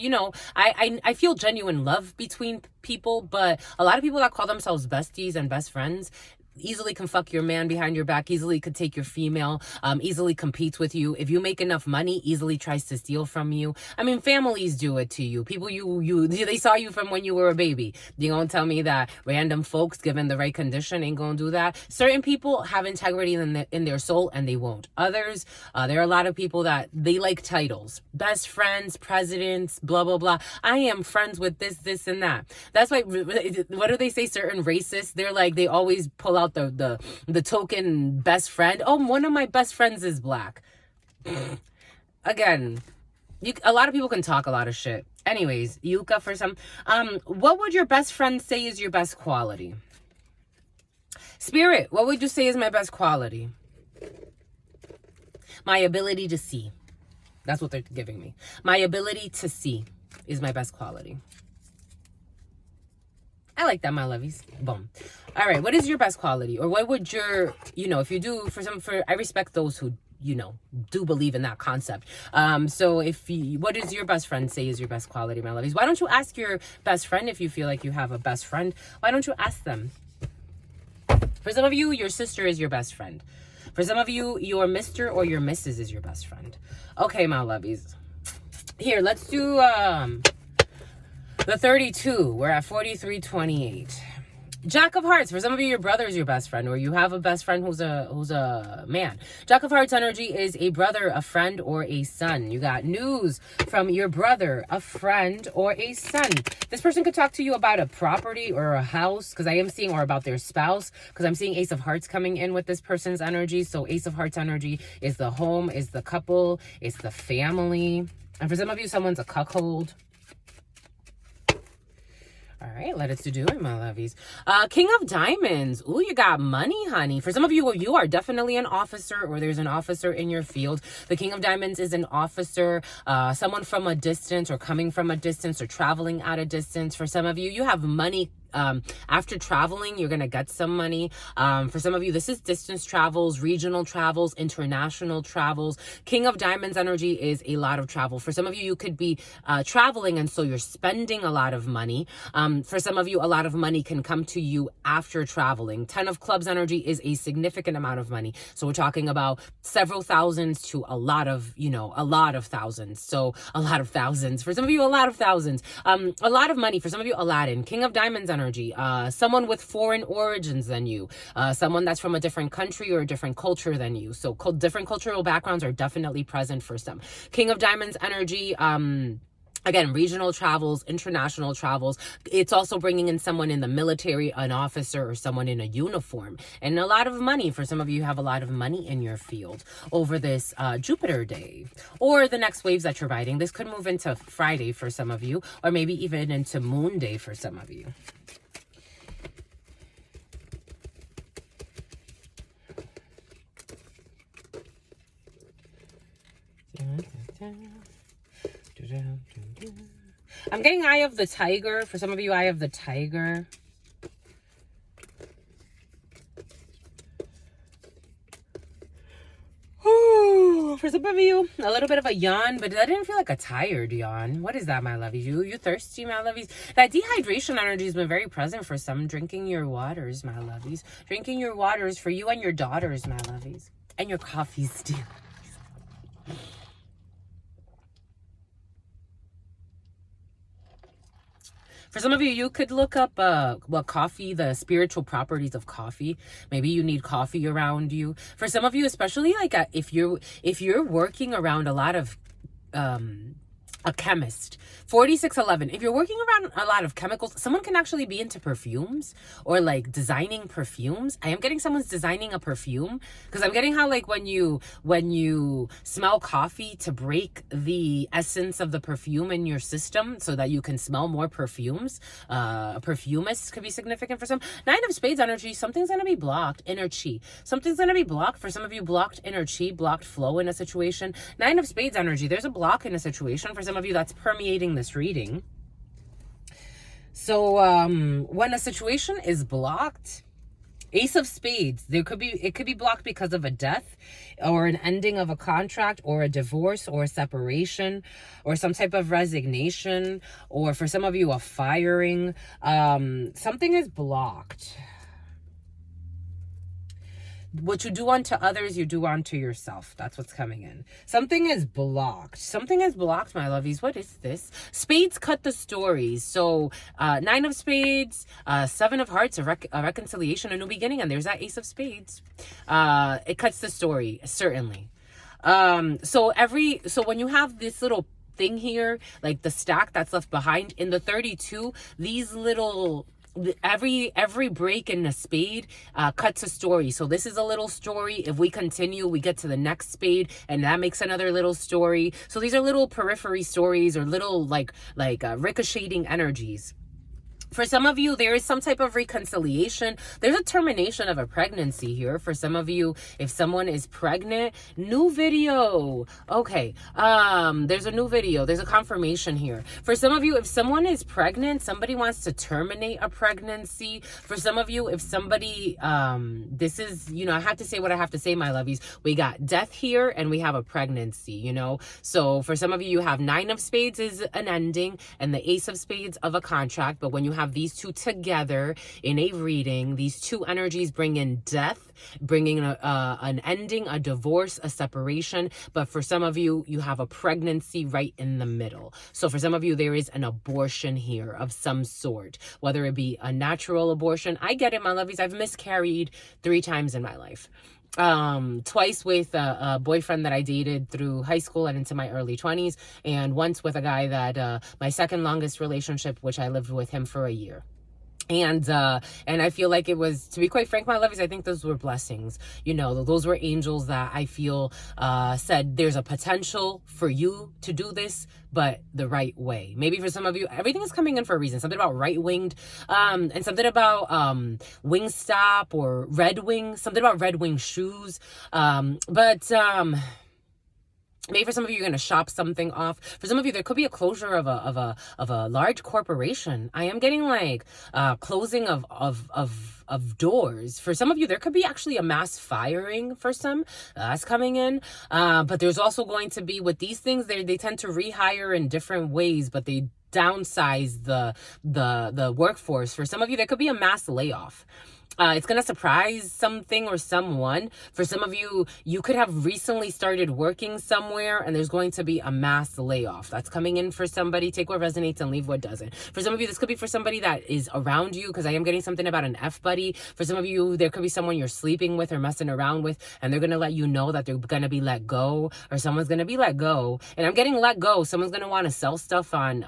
I feel genuine love between people, but a lot of people that call themselves besties and best friends easily can fuck your man behind your back, easily could take your female, easily competes with you. If you make enough money, easily tries to steal from you. I mean, families do it to you. People they saw you from when you were a baby. You gonna tell me that random folks, given the right condition, ain't gonna do that? Certain people have integrity in their soul, and they won't. Others, there are a lot of people that they like titles. Best friends, presidents, blah, blah, blah. I am friends with this, and that. That's why, what do they say? Certain racists, they're like, they always pull out the token best friend. Oh, one of my best friends is black. Again, a lot of people can talk a lot of shit. Anyways, Yuka for some. What would your best friend say is your best quality? Spirit, what would you say is my best quality? My ability to see. That's what they're giving me. My ability to see is my best quality. I like that, my lovies. Boom. All right. What is your best quality? Or what would your, if you do I respect those who, do believe in that concept. So what does your best friend say is your best quality, my lovies? Why don't you ask your best friend if you feel like you have a best friend? Why don't you ask them? For some of you, your sister is your best friend. For some of you, your Mr. or your Mrs. is your best friend. Okay, my lovies. Here, let's do, the 32, we're at 4328. Jack of Hearts, for some of you, your brother is your best friend, or you have a best friend who's a man. Jack of Hearts energy is a brother, a friend, or a son. You got news from your brother, a friend, or a son. This person could talk to you about a property or a house, because I am seeing, or about their spouse, because I'm seeing Ace of Hearts coming in with this person's energy. So Ace of Hearts energy is the home, is the couple, is the family. And for some of you, someone's a cuckold. All right, let us do it, my lovies. King of Diamonds. Ooh, you got money, honey. For some of you, you are definitely an officer, or there's an officer in your field. The King of Diamonds is an officer, someone from a distance, or coming from a distance, or traveling at a distance. For some of you, you have money After traveling, you're going to get some money. For some of you, this is distance travels, regional travels, international travels. King of Diamonds energy is a lot of travel. For some of you, you could be traveling, and so you're spending a lot of money. For some of you, a lot of money can come to you after traveling. 10 of Clubs energy is a significant amount of money. So we're talking about several thousands to a lot of, a lot of thousands. So a lot of thousands. For some of you, a lot of thousands. A lot of money. For some of you, Aladdin. King of Diamonds energy. Someone with foreign origins than you. Someone that's from a different country or a different culture than you. So different cultural backgrounds are definitely present for some. King of Diamonds energy. Again, regional travels, international travels. It's also bringing in someone in the military, an officer, or someone in a uniform. And a lot of money. For some of you, have a lot of money in your field over this Jupiter day. Or the next waves that you're riding. This could move into Friday for some of you. Or maybe even into Moon Day for some of you. I'm getting Eye of the Tiger. For some of you, Eye of the Tiger. For some of you, a little bit of a yawn, but that didn't feel like a tired yawn. What is that, my lovies? You thirsty, my lovies? That dehydration energy has been very present for some. Drinking your waters, my lovies. Drinking your waters for you and your daughters, my lovies. And your coffees, too. For some of you, you could look up coffee, the spiritual properties of coffee. Maybe you need coffee around you. For some of you, especially like if you're working around a lot of a chemist. 4611. If you're working around a lot of chemicals, someone can actually be into perfumes or like designing perfumes. I am getting someone's designing a perfume because I'm getting how like when you smell coffee to break the essence of the perfume in your system so that you can smell more perfumes. A perfumist could be significant for some. 9 of Spades energy. Something's going to be blocked. Inner chi. Something's going to be blocked. For some of you, blocked inner chi, blocked flow in a situation. 9 of Spades energy. There's a block in a situation. For some of you, that's permeating this reading. So when a situation is blocked, Ace of Spades, it could be blocked because of a death or an ending of a contract or a divorce or a separation or some type of resignation, or for some of you, a firing. Something is blocked. What you do unto others, you do unto yourself. That's what's coming in. Something is blocked. Something is blocked, my lovies. What is this? Spades cut the stories. So 9 of Spades, 7 of Hearts, a reconciliation, a new beginning. And there's that Ace of Spades. It cuts the story, certainly. So when you have this little thing here, like the stack that's left behind in the 32, these little... Every break in a spade cuts a story. So this is a little story. If we continue, we get to the next spade, and that makes another little story. So these are little periphery stories or little like ricocheting energies. For some of you, there is some type of reconciliation. There's a termination of a pregnancy here. For some of you, if someone is pregnant, new video. Okay, there's a new video. There's a confirmation here. For some of you, if someone is pregnant, somebody wants to terminate a pregnancy. For some of you, if somebody, this is, I have to say what I have to say, my lovies. We got death here and we have a pregnancy, So for some of you, you have 9 of Spades is an ending and the Ace of Spades of a contract. But when you have these two together in a reading, these two energies bring in death, bringing an ending, a divorce, a separation. But for some of you, you have a pregnancy right in the middle. So for some of you, there is an abortion here of some sort, whether it be a natural abortion. I get it, my lovies. I've miscarried 3 times in my life. Twice with a boyfriend that I dated through high school and into my early 20s, and once with a guy that my second longest relationship, which I lived with him for a year. And I feel like it was, to be quite frank, my lovies, I think those were blessings. Those were angels that I feel said there's a potential for you to do this, but the right way. Maybe for some of you, everything is coming in for a reason. Something about right-winged, and something about Wingstop or Red Wing, something about Red Wing shoes. But Maybe for some of you, you're going to shop something off. For some of you, there could be a closure of a large corporation. I am getting like closing of doors. For some of you, there could be actually a mass firing for some. That's coming in. But there's also going to be, with these things, they tend to rehire in different ways, but they downsize the workforce. For some of you, there could be a mass layoff. It's going to surprise something or someone. For some of you, you could have recently started working somewhere and there's going to be a mass layoff. That's coming in for somebody. Take what resonates and leave what doesn't. For some of you, this could be for somebody that is around you, because I am getting something about an F buddy. For some of you, there could be someone you're sleeping with or messing around with, and they're going to let you know that they're going to be let go, or someone's going to be let go. And I'm getting let go. Someone's going to want to sell stuff on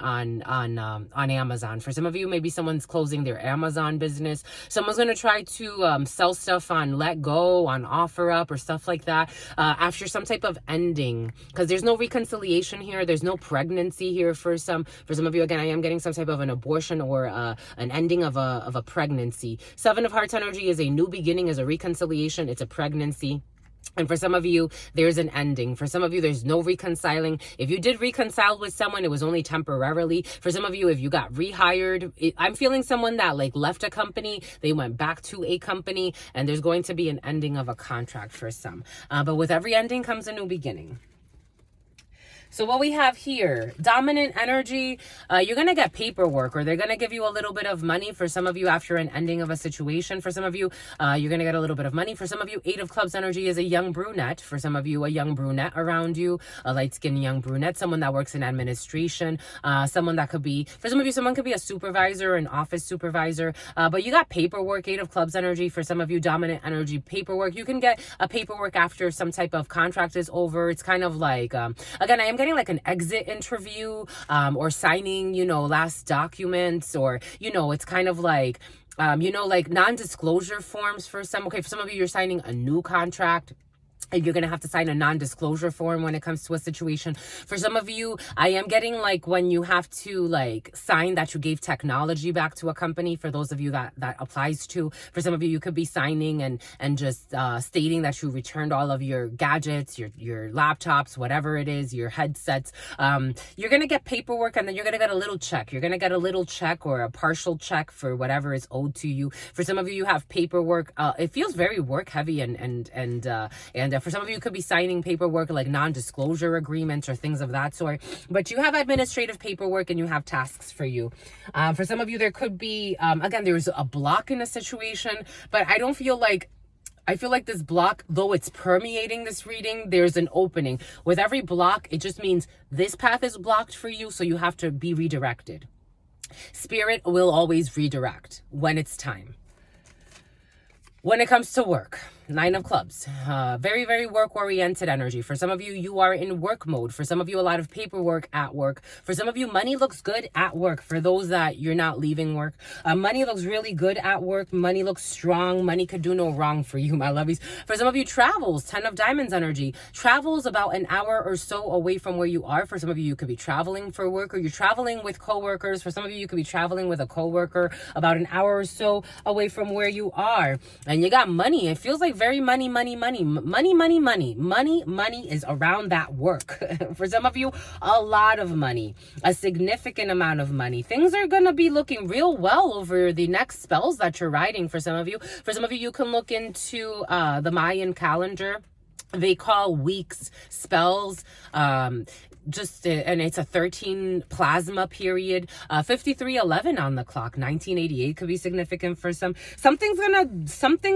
Amazon. For some of you, maybe someone's closing their Amazon business. Someone's going to try to sell stuff on Let Go, on OfferUp, or stuff like that after some type of ending, because there's no reconciliation here. There's no pregnancy here for some of you. Again, I am getting some type of an abortion or an ending of a pregnancy. Seven of Hearts energy is a new beginning, is a reconciliation. It's a pregnancy. And for some of you, there's an ending. For some of you, there's no reconciling. If you did reconcile with someone, it was only temporarily. For some of you, if you got rehired, I'm feeling someone that like left a company, they went back to a company, and there's going to be an ending of a contract for some. But with every ending comes a new beginning. So what we have here, dominant energy, you're going to get paperwork, or they're going to give you a little bit of money. For some of you, after an ending of a situation. For some of you, you're going to get a little bit of money. For some of you, Eight of Clubs energy is a young brunette. For some of you, a young brunette around you, a light-skinned young brunette, someone that works in administration, someone that could be, for some of you, someone could be a supervisor, an office supervisor, but you got paperwork. Eight of Clubs energy. For some of you, dominant energy, paperwork. You can get a paperwork after some type of contract is over. It's kind of like, again, I am getting like an exit interview, or signing, last documents, or, it's kind of like, like non-disclosure forms for some. Okay, for some of you, you're signing a new contract. And you're going to have to sign a non-disclosure form when it comes to a situation. For some of you, I am getting like when you have to like sign that you gave technology back to a company. For those of you that applies to. For some of you, you could be signing and just stating that you returned all of your gadgets, your laptops, whatever it is, your headsets. You're going to get paperwork, and then you're going to get a little check. You're going to get a little check or a partial check for whatever is owed to you. For some of you, you have paperwork. It feels very work heavy, and for some of you, you could be signing paperwork like non-disclosure agreements or things of that sort. But you have administrative paperwork, and you have tasks for you. For some of you, there could be, again, there's a block in a situation, but I feel like this block, though it's permeating this reading, there's an opening. With every block, it just means this path is blocked for you, so you have to be redirected. Spirit will always redirect when it's time. When it comes to work, Nine of Clubs, very, very work-oriented energy. For some of you, you are in work mode. For some of you, a lot of paperwork at work. For some of you, money looks good at work. For those that you're not leaving work, money looks really good at work. Money looks strong. Money could do no wrong for you, my lovies. For some of you, travels, 10 of Diamonds energy. Travels about an hour or so away from where you are. For some of you, you could be traveling for work, or you're traveling with coworkers. For some of you, you could be traveling with a coworker about an hour or so away from where you are. And you got money. It feels like very money is around that work. For some of you, a lot of money, a significant amount of money. Things are going to be looking real well over the next spells that you're riding. For some of you, you can look into the Mayan calendar. They call weeks spells. And it's a 13 plasma period, 5311 on the clock. 1988 could be significant for some. Something's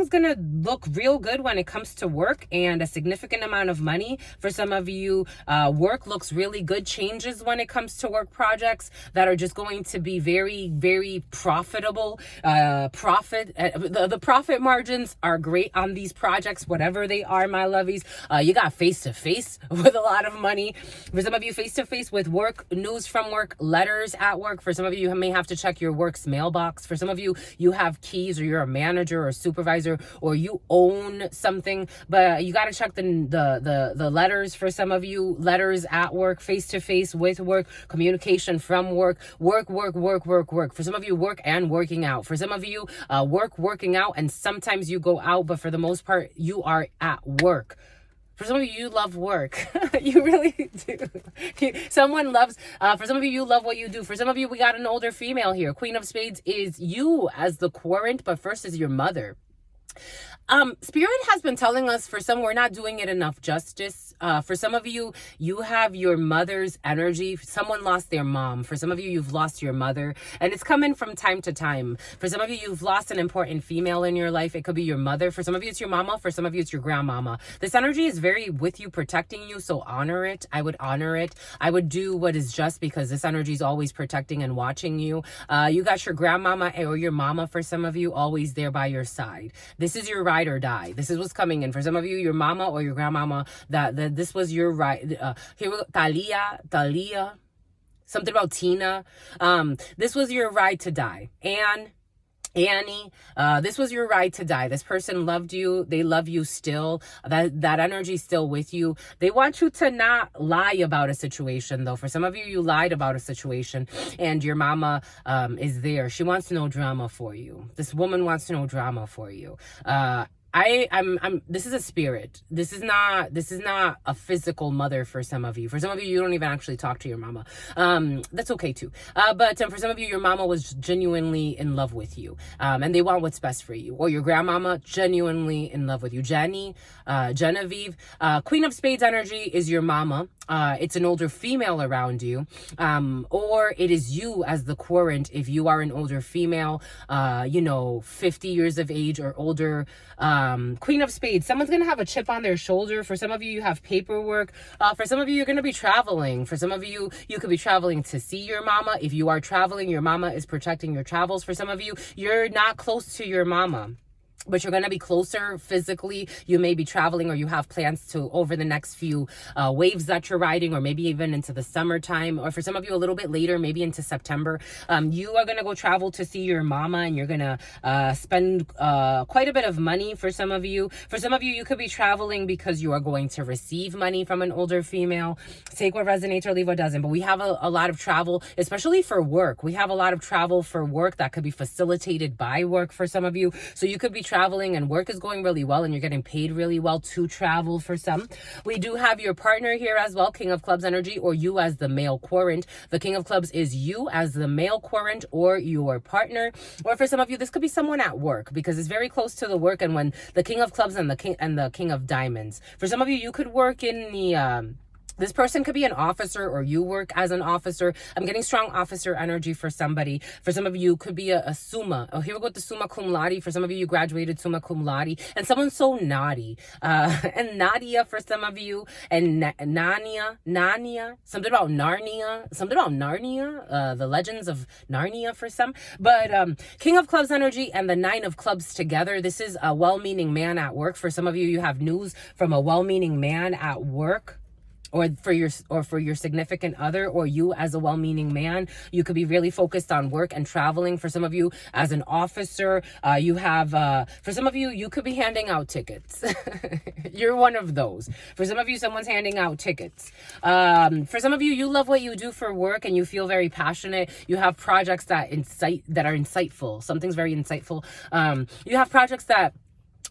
gonna look real good when it comes to work, and a significant amount of money. For some of you, work looks really good. Changes when it comes to work projects that are just going to be very, very profitable. The profit margins are great on these projects, whatever they are, my lovies. You got face-to-face with a lot of money. For some of you, face-to-face with work, news from work, letters at work. For some of you, you may have to check your work's mailbox. For some of you, you have keys, or you're a manager or a supervisor, or you own something, but you got to check the letters. For some of you, letters at work, face-to-face with work, communication from work. For some of you, work and working out. For some of you, working out, and sometimes you go out, but for the most part, you are at work. For some of you, you love work. You really do. Someone loves, for some of you, you love what you do. For some of you, we got an older female here. Queen of Spades is you as the querent, but first is your mother. Spirit has been telling us, for some, we're not doing it enough justice. For some of you, you have your mother's energy. Someone lost their mom. For some of you, you've lost your mother, and it's coming from time to time. For some of you, you've lost an important female in your life. It could be your mother. For some of you, it's your mama. For some of you, it's your grandmama. This energy is very with you, protecting you, so honor it. I would honor it. I would do what is just, because this energy is always protecting and watching you. You got your grandmama or your mama, for some of you, always there by your side. This is your ride or die. This is what's coming in. For some of you, your mama or your grandmama, this was your ride. Here we go. Talia, something about Tina. This was your ride to die. Annie, this was your ride to die. This person loved you. They love you still. That energy is still with you. They want you to not lie about a situation, though. For some of you, you lied about a situation, and your mama is there. She wants no drama for you. This woman wants no drama for you. This is a spirit. This is not a physical mother for some of you. For some of you, you don't even actually talk to your mama. That's okay too. But for some of you, your mama was genuinely in love with you. And they want what's best for you. Or your grandmama genuinely in love with you. Genevieve, Queen of Spades energy is your mama. It's an older female around you. Or it is you as the querent if you are an older female, 50 years of age or older. Queen of Spades, someone's going to have a chip on their shoulder. For some of you, you have paperwork. For some of you, you're going to be traveling. For some of you, you could be traveling to see your mama. If you are traveling, your mama is protecting your travels. For some of you, you're not close to your mama, but you're going to be closer physically. You may be traveling, or you have plans to over the next few waves that you're riding, or maybe even into the summertime, or for some of you a little bit later, maybe into September. You are going to go travel to see your mama, and you're going to spend quite a bit of money. For some of you, you could be traveling because you are going to receive money from an older female. Take what resonates or leave what doesn't. But we have a lot of travel, especially for work. We have a lot of travel for work that could be facilitated by work for some of you. So you could be traveling and work is going really well, and you're getting paid really well to travel for some. We do have your partner here as well, King of Clubs energy, or you as the male querent. The King of Clubs is you as the male querent or your partner. Or for some of you, this could be someone at work, because it's very close to the work. And when the King of Clubs and the King of Diamonds, for some of you, you could work in the this person could be an officer, or you work as an officer. I'm getting strong officer energy for somebody. For some of you, could be a summa. Oh, here we go with the summa cum laude. For some of you, you graduated summa cum laude. And someone's so naughty. And Nadia for some of you. And Nania. Something about Narnia. The Legends of Narnia for some. But King of Clubs energy and the Nine of Clubs together. This is a well-meaning man at work. For some of you, you have news from a well-meaning man at work. Or for your significant other, or you as a well-meaning man. You could be really focused on work and traveling. For some of you, as an officer, you have, for some of you, you could be handing out tickets. You're one of those. For some of you, someone's handing out tickets. For some of you, you love what you do for work, and you feel very passionate. You have projects that are insightful. Something's very insightful. You have projects that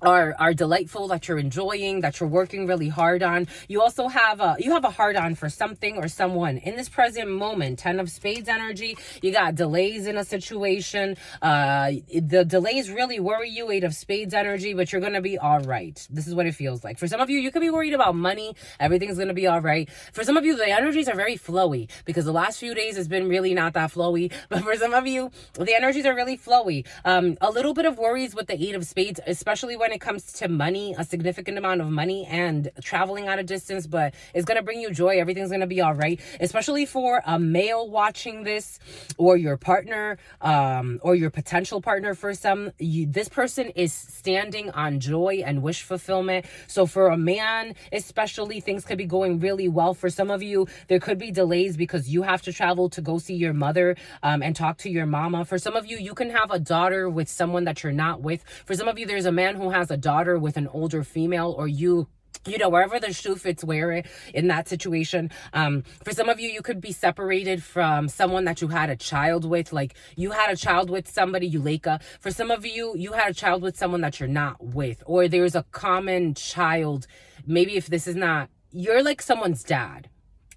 are delightful, that you're enjoying, that you're working really hard on. You also have a hard on for something or someone in this present moment. 10 of Spades energy. You got delays in a situation. The delays really worry you. 8 of Spades energy, but you're gonna be all right. This is what it feels like. For some of you, you could be worried about money. Everything's gonna be all right. For some of you, the energies are very flowy, because the last few days has been really not that flowy. But for some of you, the energies are really flowy. A little bit of worries with the 8 of Spades, especially when it comes to money, a significant amount of money and traveling at a distance, but it's going to bring you joy. Everything's going to be all right, especially for a male watching this, or your partner, or your potential partner. For some, this person is standing on joy and wish fulfillment. So for a man, especially, things could be going really well. For some of you, there could be delays because you have to travel to go see your mother, and talk to your mama. For some of you, you can have a daughter with someone that you're not with. For some of you, there's a man who has a daughter with an older female, or you know, wherever the shoe fits, wear it in that situation. For some of you, you could be separated from someone that you had a child with. Like, you had a child with somebody, Yuleka. For some of you, you had a child with someone that you're not with, or there's a common child maybe if this is not, you're like someone's dad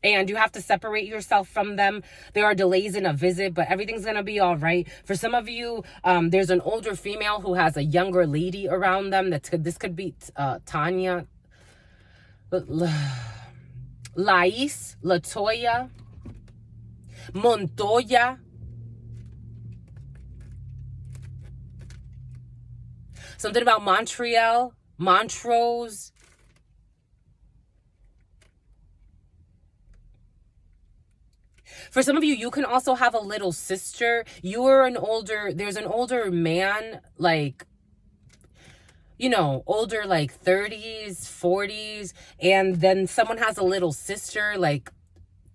and you have to separate yourself from them. There are delays in a visit, but everything's going to be all right. For some of you, there's an older female who has a younger lady around them. This could be Tanya, Lais, Latoya, Montoya. Something about Montreal, Montrose. For some of you, you can also have a little sister. There's an older man, like, you know, older, like 30s, 40s. And then someone has a little sister, like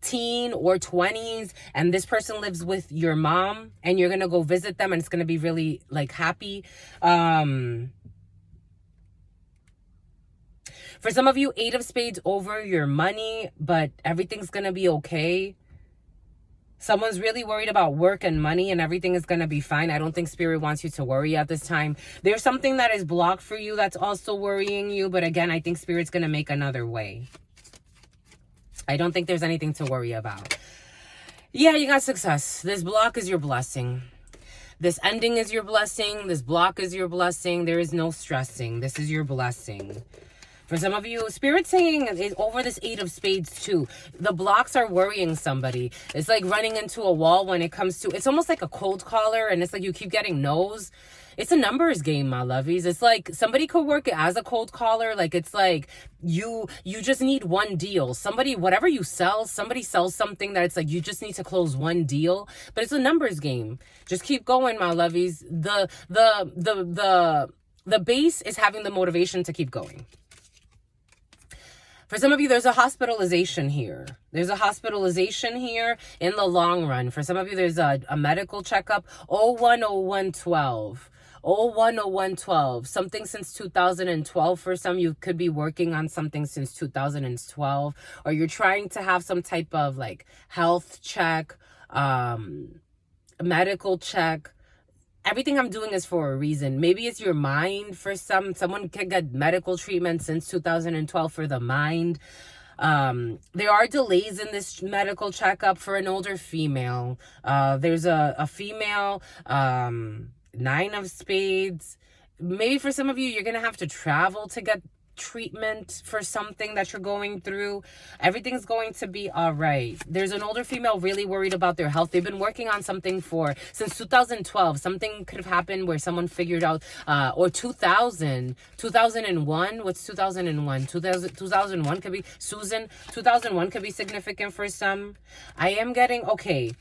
teen or 20s. And this person lives with your mom and you're going to go visit them and it's going to be really like happy. For some of you, 8 of Spades over your money, but everything's going to be okay. Someone's really worried about work and money and everything is going to be fine. I don't think Spirit wants you to worry at this time. There's something that is blocked for you that's also worrying you. But again, I think Spirit's going to make another way. I don't think there's anything to worry about. Yeah, you got success. This block is your blessing. This ending is your blessing. This block is your blessing. There is no stressing. This is your blessing. For some of you, Spirit's saying over this 8 of Spades too, the blocks are worrying somebody. It's like running into a wall when it comes to, it's almost like a cold caller and it's like you keep getting no's. It's a numbers game, my lovies. It's like somebody could work it as a cold caller. Like it's like you just need one deal. Somebody, whatever you sell, somebody sells something that it's like you just need to close one deal. But it's a numbers game. Just keep going, my lovies. The base is having the motivation to keep going. For some of you, there's a hospitalization here. There's a hospitalization here in the long run. For some of you, there's a medical checkup. 010112. 010112. Something since 2012. For some, you could be working on something since 2012. Or you're trying to have some type of like health check, medical check. Everything I'm doing is for a reason. Maybe it's your mind for some. Someone can get medical treatment since 2012 for the mind. There are delays in this medical checkup for an older female. There's a female, 9 of Spades. Maybe for some of you, you're going to have to travel to get treatment for something that you're going through. Everything's going to be all right. There's an older female really worried about their health. They've been working on something since 2012. Something could have happened where someone figured out, or 2001. What's 2001? 2001 could be Susan. 2001 could be significant for some. I am getting, okay.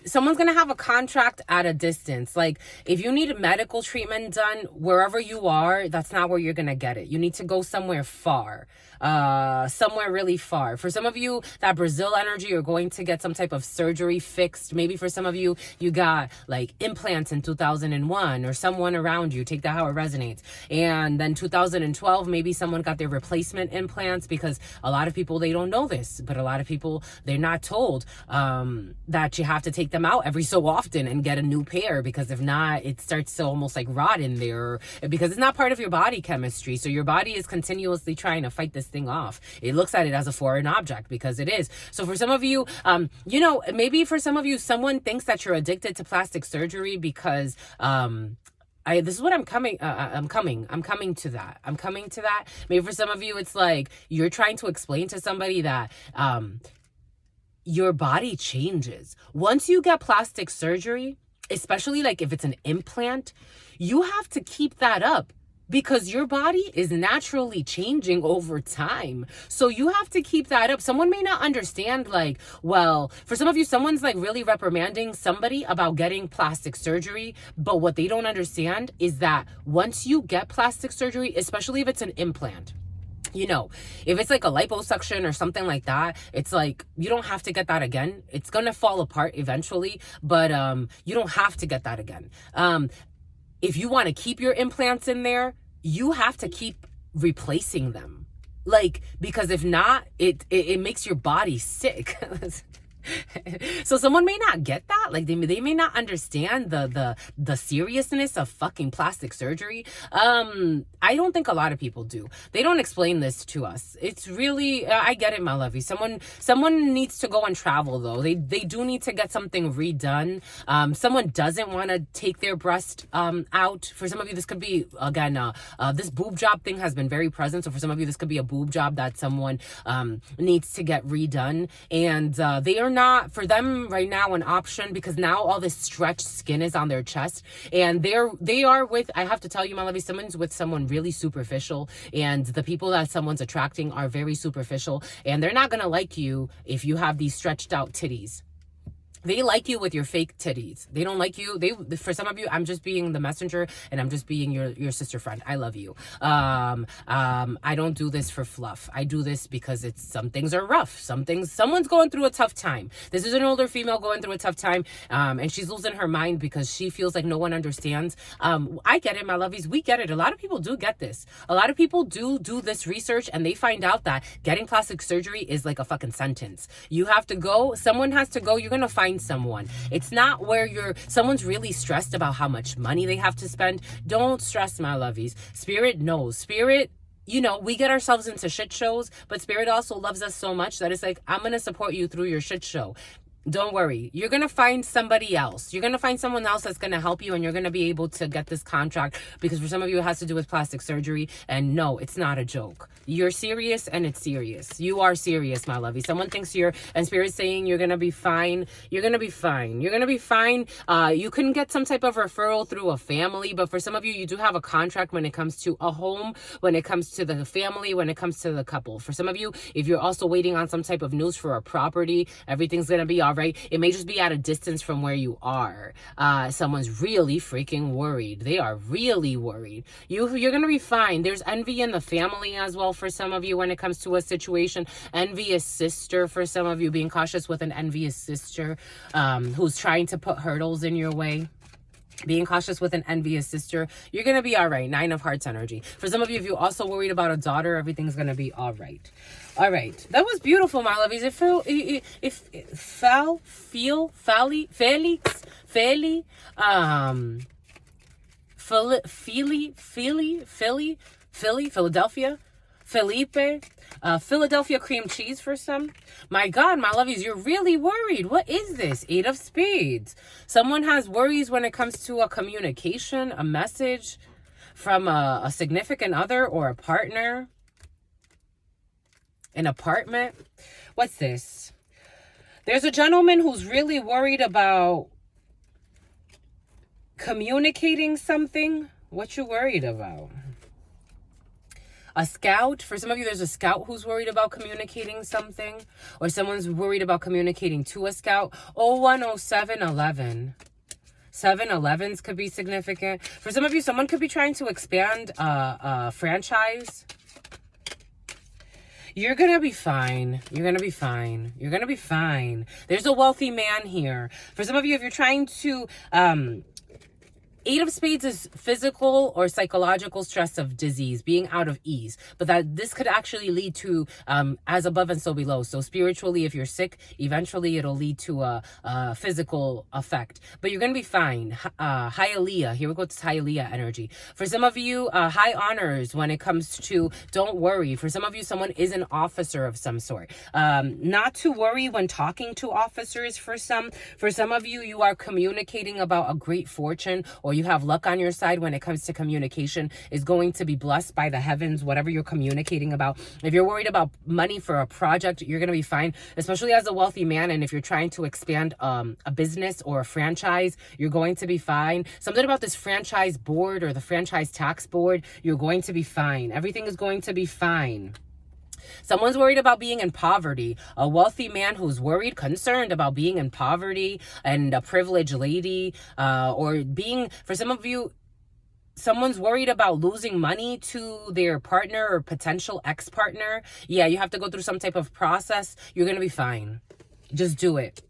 Someone's going to have a contract at a distance. Like if you need medical treatment done wherever you are, that's not where you're going to get it. You need to go somewhere far, somewhere really far. For some of you, that Brazil energy, you're going to get some type of surgery fixed. Maybe for some of you, you got like implants in 2001 or someone around you. Take that how it resonates. And then 2012, maybe someone got their replacement implants, because a lot of people, they don't know this, but a lot of people, they're not told that you have to take them out every so often and get a new pair, because if not, it starts to almost like rot in there, because it's not part of your body chemistry. So your body is continuously trying to fight this thing off. It looks at it as a foreign object, because it is. So for some of you, you know, maybe for some of you, someone thinks that you're addicted to plastic surgery because this is what I'm coming to that. Maybe for some of you, it's like you're trying to explain to somebody that your body changes. Once you get plastic surgery, especially like if it's an implant, you have to keep that up, because your body is naturally changing over time. So you have to keep that up. Someone may not understand, like, well, for some of you, someone's like really reprimanding somebody about getting plastic surgery. But what they don't understand is that once you get plastic surgery, especially if it's an implant, you know, if it's like a liposuction or something like that, it's like you don't have to get that again. It's gonna fall apart eventually, but you don't have to get that again. If you want to keep your implants in there, you have to keep replacing them. Like, because if not, it makes your body sick. So someone may not get that. Like they may not understand the seriousness of fucking plastic surgery. I don't think a lot of people do. They don't explain this to us. It's really, I get it, my lovey. Someone needs to go and travel though. They do need to get something redone. Someone doesn't want to take their breast out. For some of you, this could be, again, this boob job thing has been very present. So for some of you, this could be a boob job that someone needs to get redone. And they are not, for them right now, an option, because now all this stretched skin is on their chest. And they are with, I have to tell you, my lovey, someone's with someone really superficial. And the people that someone's attracting are very superficial. And they're not going to like you if you have these stretched out titties. They like you with your fake titties. They don't like you. For some of you, I'm just being the messenger and I'm just being your sister friend. I love you. I don't do this for fluff. I do this because some things are rough. Someone's going through a tough time. This is an older female going through a tough time. And she's losing her mind because she feels like no one understands. I get it, my lovies. We get it. A lot of people do get this. A lot of people do this research and they find out that getting plastic surgery is like a fucking sentence. You have to go. Someone has to go. You're going to find someone. It's not where someone's really stressed about how much money they have to spend. Don't stress, my lovies. Spirit knows. Spirit, we get ourselves into shit shows, but Spirit also loves us so much that it's like, I'm going to support you through your shit show. Don't worry. You're going to find somebody else. You're going to find someone else that's going to help you, and you're going to be able to get this contract, because for some of you, it has to do with plastic surgery. And no, it's not a joke. You're serious, and it's serious. You are serious, my lovey. Someone thinks and Spirit's saying you're going to be fine. You're going to be fine. You're going to be fine. You can get some type of referral through a family, but for some of you, you do have a contract when it comes to a home, when it comes to the family, when it comes to the couple. For some of you, if you're also waiting on some type of news for a property, everything's going to be all right. It may just be at a distance from where you are. Someone's really freaking worried. They are really worried. You're going to be fine. There's envy in the family as well for some of you when it comes to a situation. Envious sister for some of you. Being cautious with an envious sister who's trying to put hurdles in your way. Being cautious with an envious sister. You're going to be all right. 9 of Hearts energy. For some of you, if you're also worried about a daughter, everything's going to be all right. All right. That was beautiful, my lovies. Philadelphia. Felipe, Philadelphia cream cheese for some. My God, my lovies, you're really worried. What is this? 8 of Spades. Someone has worries when it comes to a communication, a message from a significant other or a partner. An apartment. What's this? There's a gentleman who's really worried about communicating something. What you worried about? A scout. For some of you, there's a scout who's worried about communicating something, or someone's worried about communicating to a scout. 010711. 7-11s could be significant. For some of you, someone could be trying to expand a franchise. You're going to be fine. You're going to be fine. You're going to be fine. There's a wealthy man here. For some of you, if you're trying to 8 of Spades is physical or psychological stress of disease, being out of ease. But that this could actually lead to as above and so below. So spiritually, if you're sick, eventually it'll lead to a physical effect. But you're going to be fine. Hialeah. Here we go to Hialeah energy. For some of you, high honors when it comes to don't worry. For some of you, someone is an officer of some sort. Not to worry when talking to officers for some. For some of you, you are communicating about a great fortune, or you have luck on your side when it comes to communication, is going to be blessed by the heavens, whatever you're communicating about. If you're worried about money for a project, you're going to be fine, especially as a wealthy man. And if you're trying to expand a business or a franchise, you're going to be fine. Something about this franchise board or the franchise tax board, you're going to be fine. Everything is going to be fine. Someone's worried about being in poverty. A wealthy man who's worried, concerned about being in poverty, and a privileged lady, or being, for some of you, someone's worried about losing money to their partner or potential ex-partner. Yeah, you have to go through some type of process. You're going to be fine. Just do it.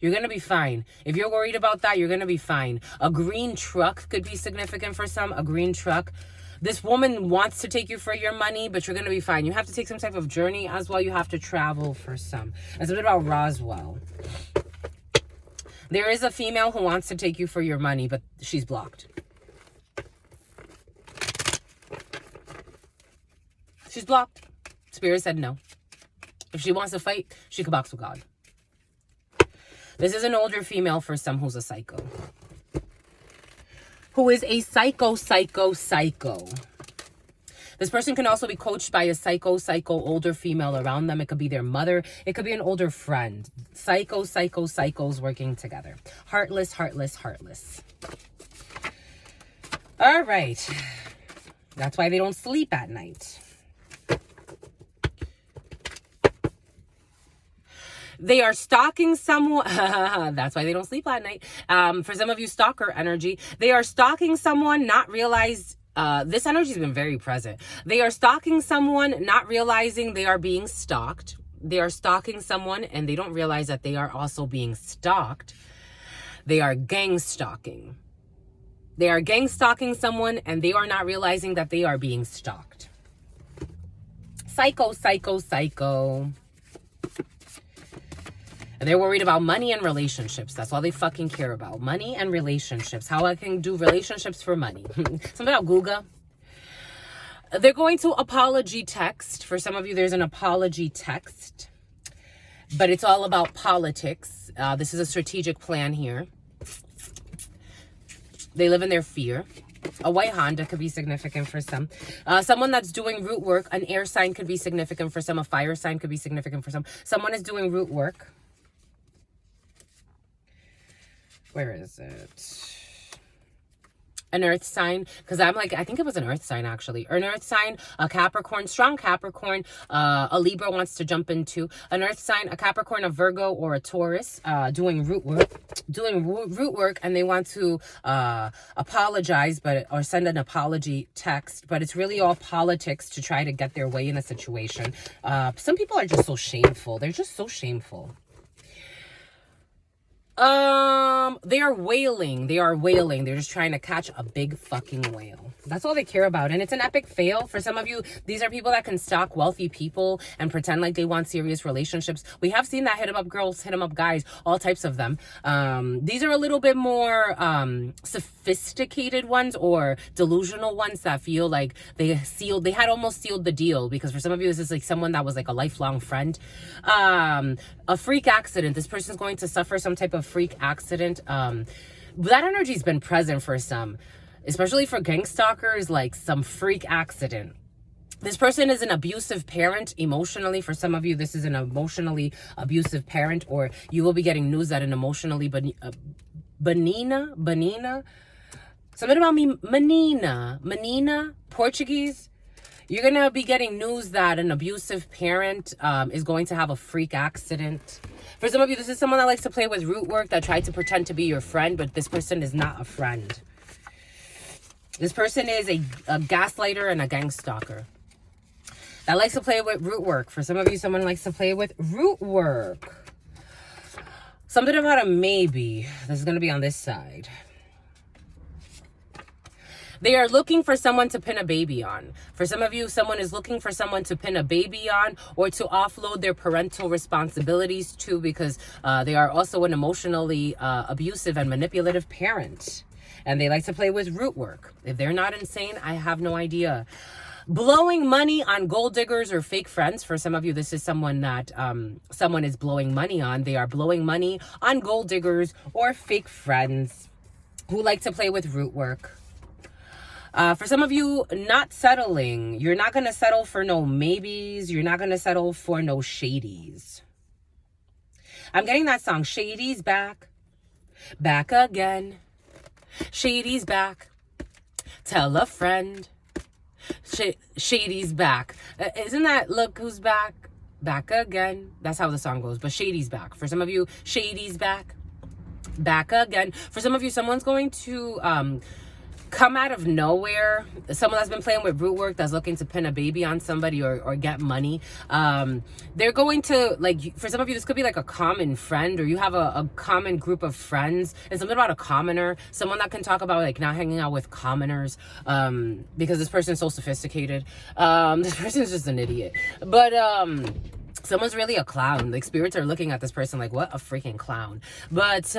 You're going to be fine. If you're worried about that, you're going to be fine. A green truck could be significant for some. A green truck. This woman wants to take you for your money, but you're going to be fine. You have to take some type of journey as well. You have to travel for some. It's a bit about Roswell. There is a female who wants to take you for your money, but she's blocked. She's blocked. Spirit said no. If she wants to fight, she could box with God. This is an older female for some who's a psycho. Who is a psycho. This person can also be coached by a psycho older female around them. It could be their mother. It could be an older friend. Psychos working together. Heartless. All right. That's why they don't sleep at night. They are stalking someone. That's why they don't sleep at night. For some of you, stalker energy. They are stalking someone, not realize. This energy has been very present. They are stalking someone, not realizing they are being stalked. They are stalking someone and they don't realize that they are also being stalked. They are gang stalking. They are gang stalking someone and they are not realizing that they are being stalked. Psycho. They're worried about money and relationships. That's all they fucking care about. Money and relationships. How I can do relationships for money. Something about Google. They're going to apology text. For some of you, there's an apology text. But it's all about politics. This is a strategic plan here. They live in their fear. A white Honda could be significant for some. Someone that's doing root work. An air sign could be significant for some. A fire sign could be significant for some. Someone is doing root work. Where is it? An earth sign. Because I'm like, I think it was an earth sign actually. An earth sign, a Capricorn, strong Capricorn. A Libra wants to jump into. An earth sign, a Capricorn, a Virgo, or a Taurus doing root work. And they want to apologize or send an apology text. But it's really all politics to try to get their way in a situation. Some people are just so shameful. They're just so shameful. They are wailing. They're just trying to catch a big fucking whale. That's all they care about. And it's an epic fail. For some of you, these are people that can stalk wealthy people and pretend like they want serious relationships. We have seen that. Hit 'em up girls, hit 'em up guys, all types of them. These are a little bit more sophisticated ones or delusional ones that feel like they had almost sealed the deal. Because for some of you, this is like someone that was like a lifelong friend. A freak accident. This person's going to suffer some type of freak accident. That energy's been present for some, especially for gang stalkers, like some freak accident. This person is an abusive parent emotionally. For some of you, this is an emotionally abusive parent, or you will be getting news that an emotionally Benina, something about me, Menina, Portuguese. You're going to be getting news that an abusive parent is going to have a freak accident. For some of you, this is someone that likes to play with root work, that tried to pretend to be your friend, but this person is not a friend. This person is a gaslighter and a gang stalker that likes to play with root work. For some of you, someone likes to play with root work. Something about a maybe. This is going to be on this side. They are looking for someone to pin a baby on. For some of you, someone is looking for someone to pin a baby on or to offload their parental responsibilities to, because they are also an emotionally abusive and manipulative parent. And they like to play with root work. If they're not insane, I have no idea. Blowing money on gold diggers or fake friends. For some of you, this is someone that someone is blowing money on. They are blowing money on gold diggers or fake friends who like to play with root work. For some of you, not settling. You're not going to settle for no maybes. You're not going to settle for no shadies. I'm getting that song. Shady's back. Back again. Shady's back. Tell a friend. Shady's back. Isn't that Look Who's Back? Back again. That's how the song goes. But Shady's back. For some of you, Shady's back. Back again. For some of you, someone's going to come out of nowhere. Someone that's been playing with root work, that's looking to pin a baby on somebody or get money. They're going to, like, for some of you, this could be like a common friend, or you have a common group of friends. And something about a commoner, someone that can talk about like not hanging out with commoners, because this person's so sophisticated. This person's just an idiot. But someone's really a clown. Like, spirits are looking at this person like, what a freaking clown. But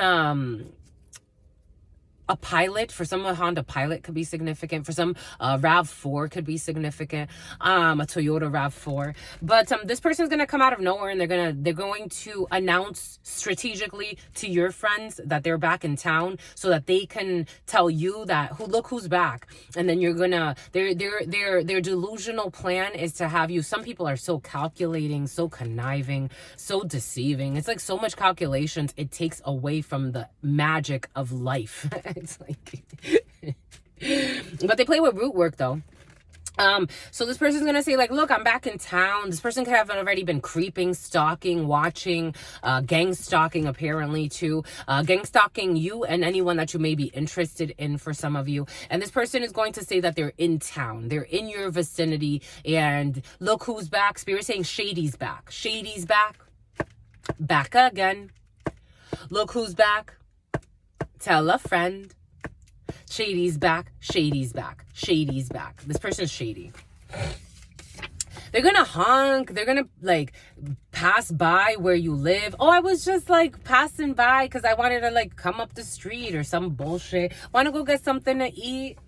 a pilot, for some, a Honda Pilot could be significant. For some, RAV4 could be significant. A Toyota RAV4. But this person's gonna come out of nowhere, and they're going to announce strategically to your friends that they're back in town, so that they can tell you that look who's back. And then you're gonna, their delusional plan is to have you. Some people are so calculating, so conniving, so deceiving. It's like so much calculations, it takes away from the magic of life. It's like, but they play with root work though. So this person's gonna say like, look, I'm back in town. This person could have already been creeping, stalking, watching, gang stalking apparently too. Gang stalking you and anyone that you may be interested in, for some of you. And this person is going to say that they're in town. They're in your vicinity, and look who's back. Spirit saying Shady's back. Shady's back. Back again. Look who's back. Tell a friend. Shady's back. Shady's back. Shady's back. This person's shady. They're gonna honk. They're gonna like pass by where you live. Oh, I was just like passing by because I wanted to like come up the street or some bullshit. Want to go get something to eat?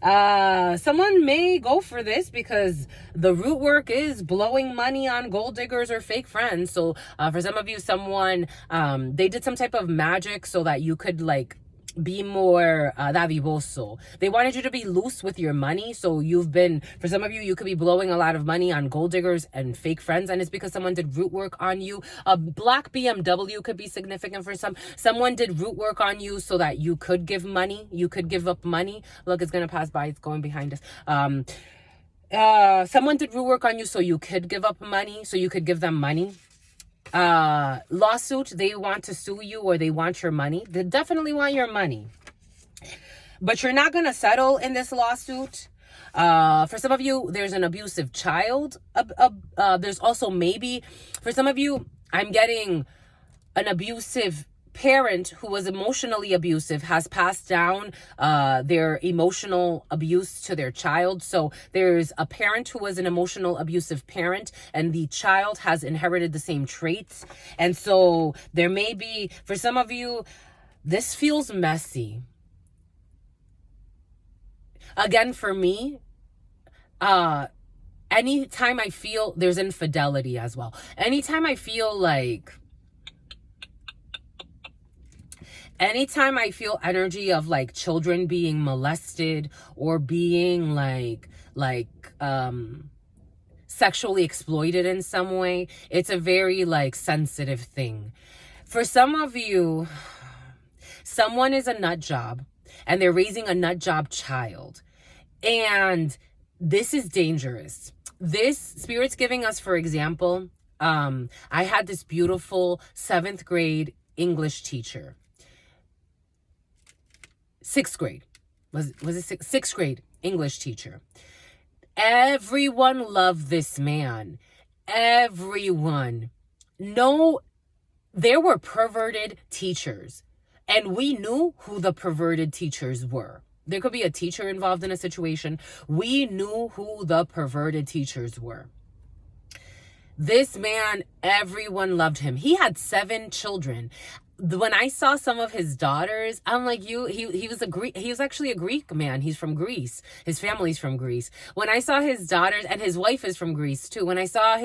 Someone may go for this because the root work is blowing money on gold diggers or fake friends. So for some of you, someone, they did some type of magic so that you could like be more dadivoso. They wanted you to be loose with your money. So you've been, for some of you, you could be blowing a lot of money on gold diggers and fake friends, and it's because someone did root work on you. A black BMW could be significant for some. Someone did root work on you so that you could give money. You could give up money. Look, it's gonna pass by. It's going behind us. Someone did root work on you so you could give up money, so you could give them money. Lawsuit, they want to sue you, or they want your money. They definitely want your money, but you're not gonna settle in this lawsuit. For some of you, there's an abusive child. There's also, maybe for some of you, I'm getting an abusive parent who was emotionally abusive, has passed down their emotional abuse to their child. So there's a parent who was an emotional abusive parent, and the child has inherited the same traits. And so there may be, for some of you, this feels messy. Again, for me, anytime I feel there's infidelity as well. Anytime I feel like, anytime I feel energy of like children being molested or being like sexually exploited in some way, it's a very like sensitive thing. For some of you, someone is a nut job and they're raising a nut job child. And this is dangerous. This Spirit's giving us, for example, I had this beautiful 7th grade English teacher. 6th grade. Was it 6th grade English teacher. Everyone loved this man. Everyone. No, there were perverted teachers. And we knew who the perverted teachers were. There could be a teacher involved in a situation. We knew who the perverted teachers were. This man, everyone loved him. He had 7 children. When I saw some of his daughters, I'm like, he was actually a Greek man. He's from Greece. His family's from Greece. When I saw his daughters, and his wife is from Greece too. When I saw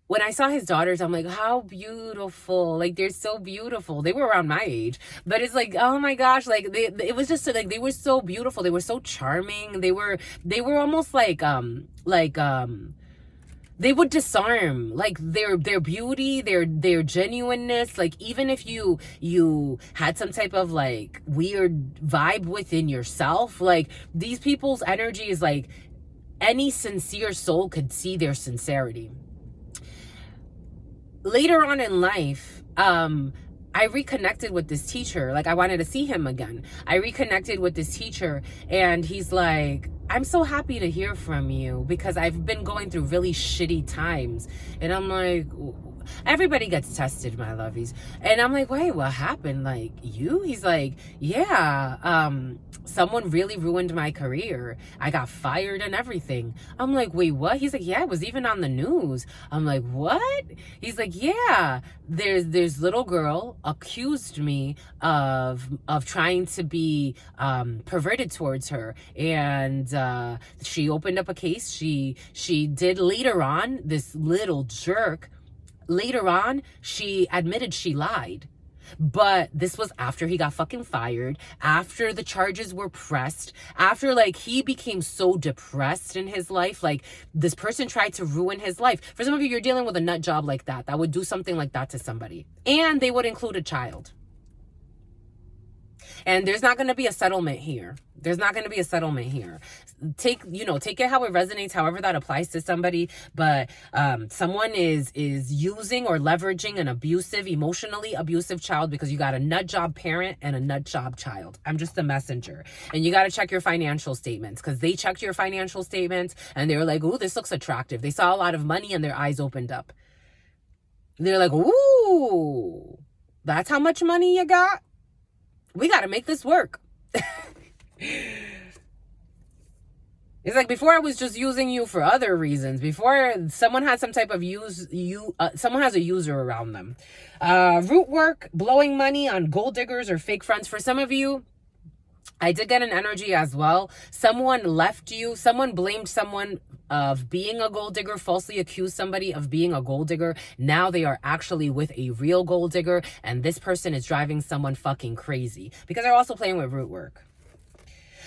when I saw his daughters, I'm like, how beautiful. Like, they're so beautiful. They were around my age, but it's like, oh my gosh, like it was just like, they were so beautiful. They were so charming. They were almost like they would disarm, like their beauty, their genuineness. Like, even if you had some type of like weird vibe within yourself, like these people's energy is like, any sincere soul could see their sincerity. Later on in life, I reconnected with this teacher. Like, I wanted to see him again. I reconnected with this teacher, and he's like, I'm so happy to hear from you because I've been going through really shitty times. And I'm like, everybody gets tested, my lovies. And I'm like, wait, what happened? Like, you? He's like, yeah, someone really ruined my career. I got fired and everything. I'm like, wait, what? He's like, yeah, it was even on the news. I'm like, what? He's like, yeah, there's little girl accused me of trying to be perverted towards her, and she opened up a case. She did later on. This little jerk, later on, she admitted she lied. But this was after he got fucking fired, after the charges were pressed, after, like, he became so depressed in his life. Like, this person tried to ruin his life. For some of you, you're dealing with a nut job like that would do something like that to somebody. And they would include a child. And there's not going to be a settlement here. There's not going to be a settlement here. Take it how it resonates, however that applies to somebody. But someone is using or leveraging an emotionally abusive child because you got a nut job parent and a nut job child. I'm just the messenger. And you got to check your financial statements, because they checked your financial statements and they were like, ooh, this looks attractive. They saw a lot of money and their eyes opened up. They're like, ooh, that's how much money you got? We got to make this work. It's like, before I was just using you for other reasons. Before, someone had some type of someone has a user around them. Root work, blowing money on gold diggers or fake friends. For some of you, I did get an energy as well. Someone left you. Someone blamed someone of being a gold digger, falsely accused somebody of being a gold digger. Now they are actually with a real gold digger, and this person is driving someone fucking crazy because they're also playing with root work.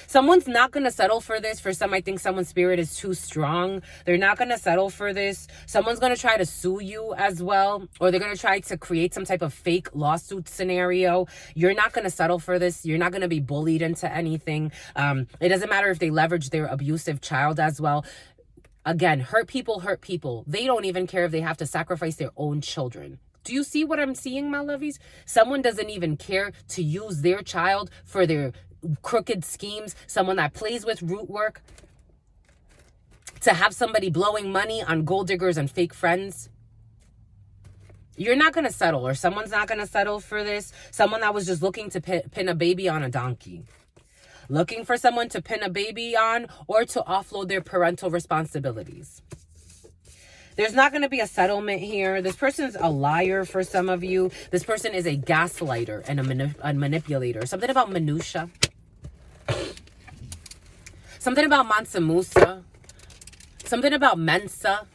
Someone's not going to settle for this. For some, I think someone's spirit is too strong. They're not going to settle for this. Someone's going to try to sue you as well, or they're going to try to create some type of fake lawsuit scenario. You're not going to settle for this. You're not going to be bullied into anything. It doesn't matter if they leverage their abusive child as well. Again, hurt people hurt people. They don't even care if they have to sacrifice their own children. Do you see what I'm seeing, my lovies? Someone doesn't even care to use their child for their crooked schemes. Someone that plays with root work to have somebody blowing money on gold diggers and fake friends. You're not going to settle, or someone's not going to settle for this. Someone that was just looking to pin a baby on a donkey. Looking for someone to pin a baby on, or to offload their parental responsibilities. There's not going to be a settlement here. This person's a liar for some of you. This person is a gaslighter and a manipulator. Something about minutia. Something about Mansa Musa. Something about Mensa.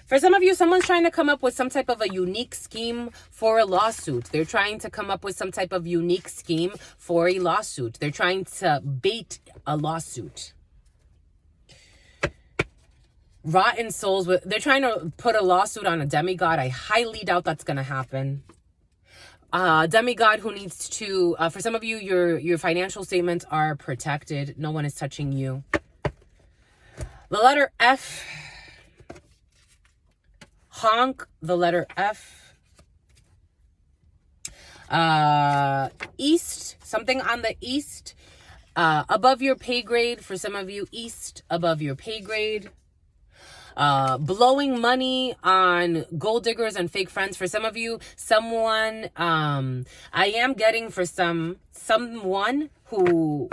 For some of you, someone's trying to come up with some type of a unique scheme for a lawsuit. They're trying to come up with some type of unique scheme for a lawsuit. They're trying to bait a lawsuit. Rotten souls. They're trying to put a lawsuit on a demigod. I highly doubt that's going to happen. Demigod who needs to, for some of you, your financial statements are protected. No one is touching you. The letter F. Honk, the letter F. East, something on the east. Above your pay grade. For some of you, east, above your pay grade. Blowing money on gold diggers and fake friends. For some of you, someone, I am getting for someone who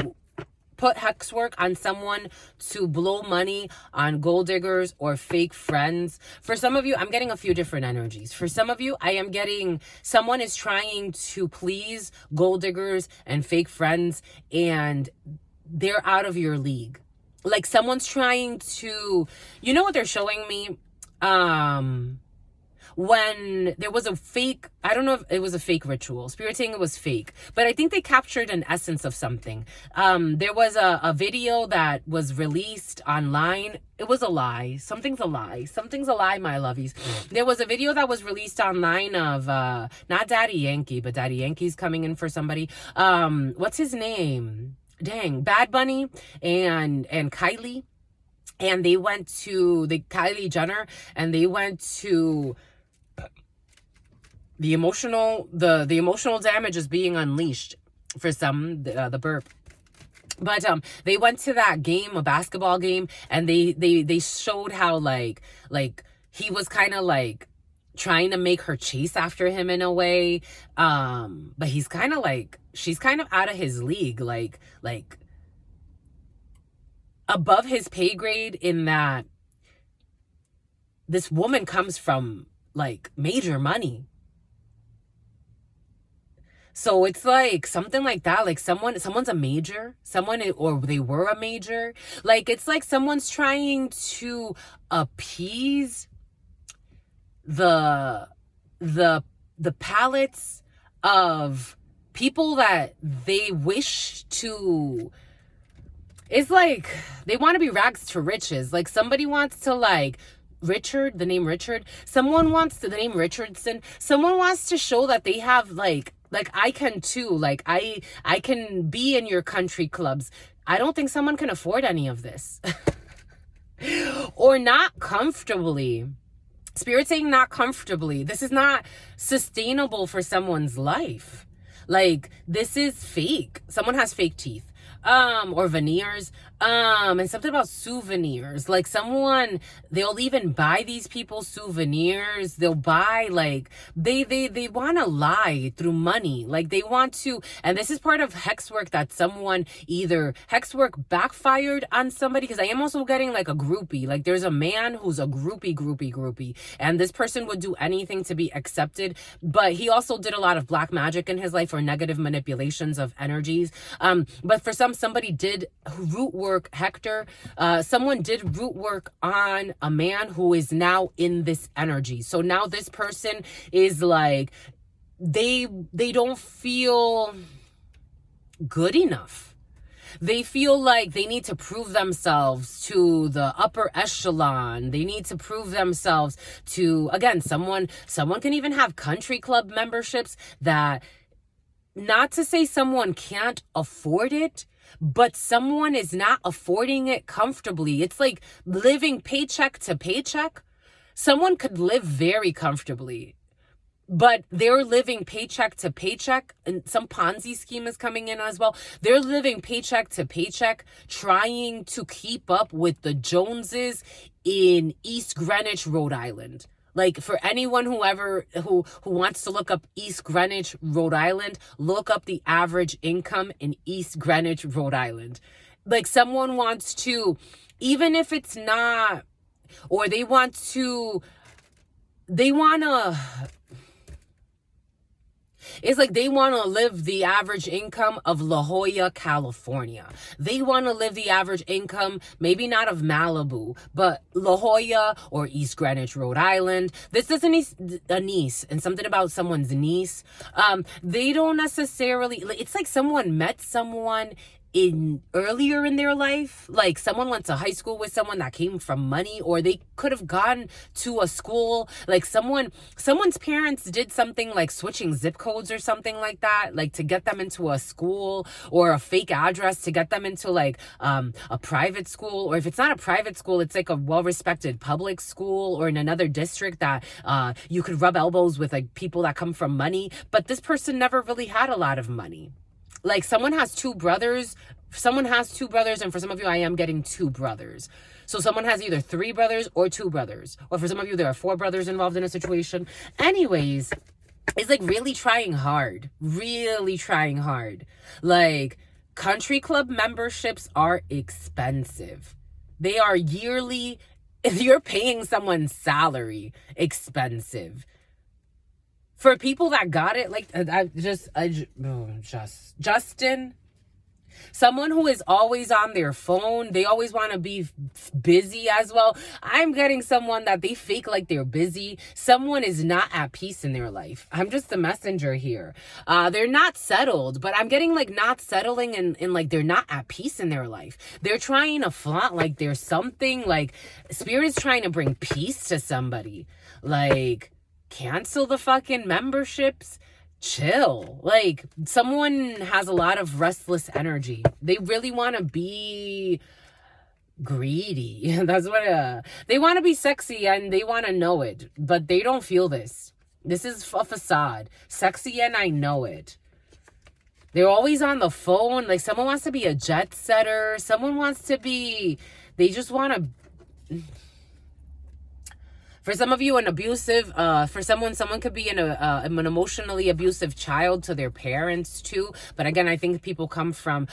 put hex work on someone to blow money on gold diggers or fake friends. For some of you, I'm getting a few different energies. For some of you, I am getting someone is trying to please gold diggers and fake friends, and they're out of your league. Like, someone's trying to, you know what they're showing me? When there was a fake, I don't know if it was a fake ritual. Spirit saying it was fake, but I think they captured an essence of something. There was a video that was released online. It was a lie. Something's a lie. Something's a lie, my lovies. There was a video that was released online of, not Daddy Yankee, but Daddy Yankee's coming in for somebody. What's his name? Dang, Bad Bunny and Kylie. and they went to the Kylie Jenner, and they went to the emotional damage is being unleashed for some, the burp. But they went to that game, a basketball game, and they showed how like he was kind of like trying to make her chase after him in a way, but he's kind of like, she's kind of out of his league, like above his pay grade, in that this woman comes from like major money. So it's like something like that, like someone's a major, or they were a major. Like, it's like someone's trying to appease the palates of people that they wish to. It's like they want to be rags to riches. Like, somebody wants to, like, the name Richard. Someone wants to, the name Richardson. Someone wants to show that they have like I can too. Like, I can be in your country clubs. I don't think someone can afford any of this. Or not comfortably. Spirit saying not comfortably. This is not sustainable for someone's life. Like, this is fake. Someone has fake teeth. Or veneers, and something about souvenirs. Like, someone, they'll even buy these people souvenirs. They'll buy, like, they want to lie through money. Like, they want to, and this is part of hex work, that someone, either hex work backfired on somebody, because I am also getting like a groupie. Like, there's a man who's a groupie, and this person would do anything to be accepted, but he also did a lot of black magic in his life, or negative manipulations of energies. But for somebody did root work, Hector. Someone did root work on a man who is now in this energy. So now this person is like, they don't feel good enough. They feel like they need to prove themselves to the upper echelon. They need to prove themselves to, again, someone can even have country club memberships that, not to say someone can't afford it, but someone is not affording it comfortably. It's like living paycheck to paycheck. Someone could live very comfortably, but they're living paycheck to paycheck, and some Ponzi scheme is coming in as well. They're living paycheck to paycheck, trying to keep up with the Joneses in East Greenwich, Rhode Island. Like, for anyone who wants to look up East Greenwich, Rhode Island, look up the average income in East Greenwich, Rhode Island. Like, someone wants to, even if it's not, or they want to, it's like they want to live the average income of La Jolla, California. They want to live the average income, maybe not of Malibu, but La Jolla or East Greenwich, Rhode Island. This is a niece, and something about someone's niece. They don't necessarily, it's like someone met someone earlier in their life. Like, someone went to high school with someone that came from money, or they could have gone to a school, like someone's parents did something like switching zip codes or something like that, like to get them into a school, or a fake address to get them into like a private school, or if it's not a private school, it's like a well-respected public school, or in another district that you could rub elbows with, like people that come from money. But this person never really had a lot of money. Like, someone has two brothers, and for some of you, I am getting two brothers. So someone has either three brothers or two brothers. Or for some of you, there are four brothers involved in a situation. Anyways, it's like really trying hard. Like, country club memberships are expensive. They are yearly, if you're paying someone's salary, expensive. For people that got it, like, Justin, someone who is always on their phone, they always want to be busy as well. I'm getting someone that they fake like they're busy. Someone is not at peace in their life. I'm just the messenger here. They're not settled, but I'm getting like not settling, and like they're not at peace in their life. They're trying to flaunt like there's something, like Spirit is trying to bring peace to somebody. Like, cancel the fucking memberships. Chill. Like, someone has a lot of restless energy. They really want to be Greedy. That's what they want to be sexy and they want to know it, but they don't feel this. This is a facade. Sexy and I know it. They're always on the phone. Like someone wants to be a jet setter. Someone wants to be, they just want to. For some of you, an abusive, for someone could be an emotionally abusive child to their parents too. But again, I think people come from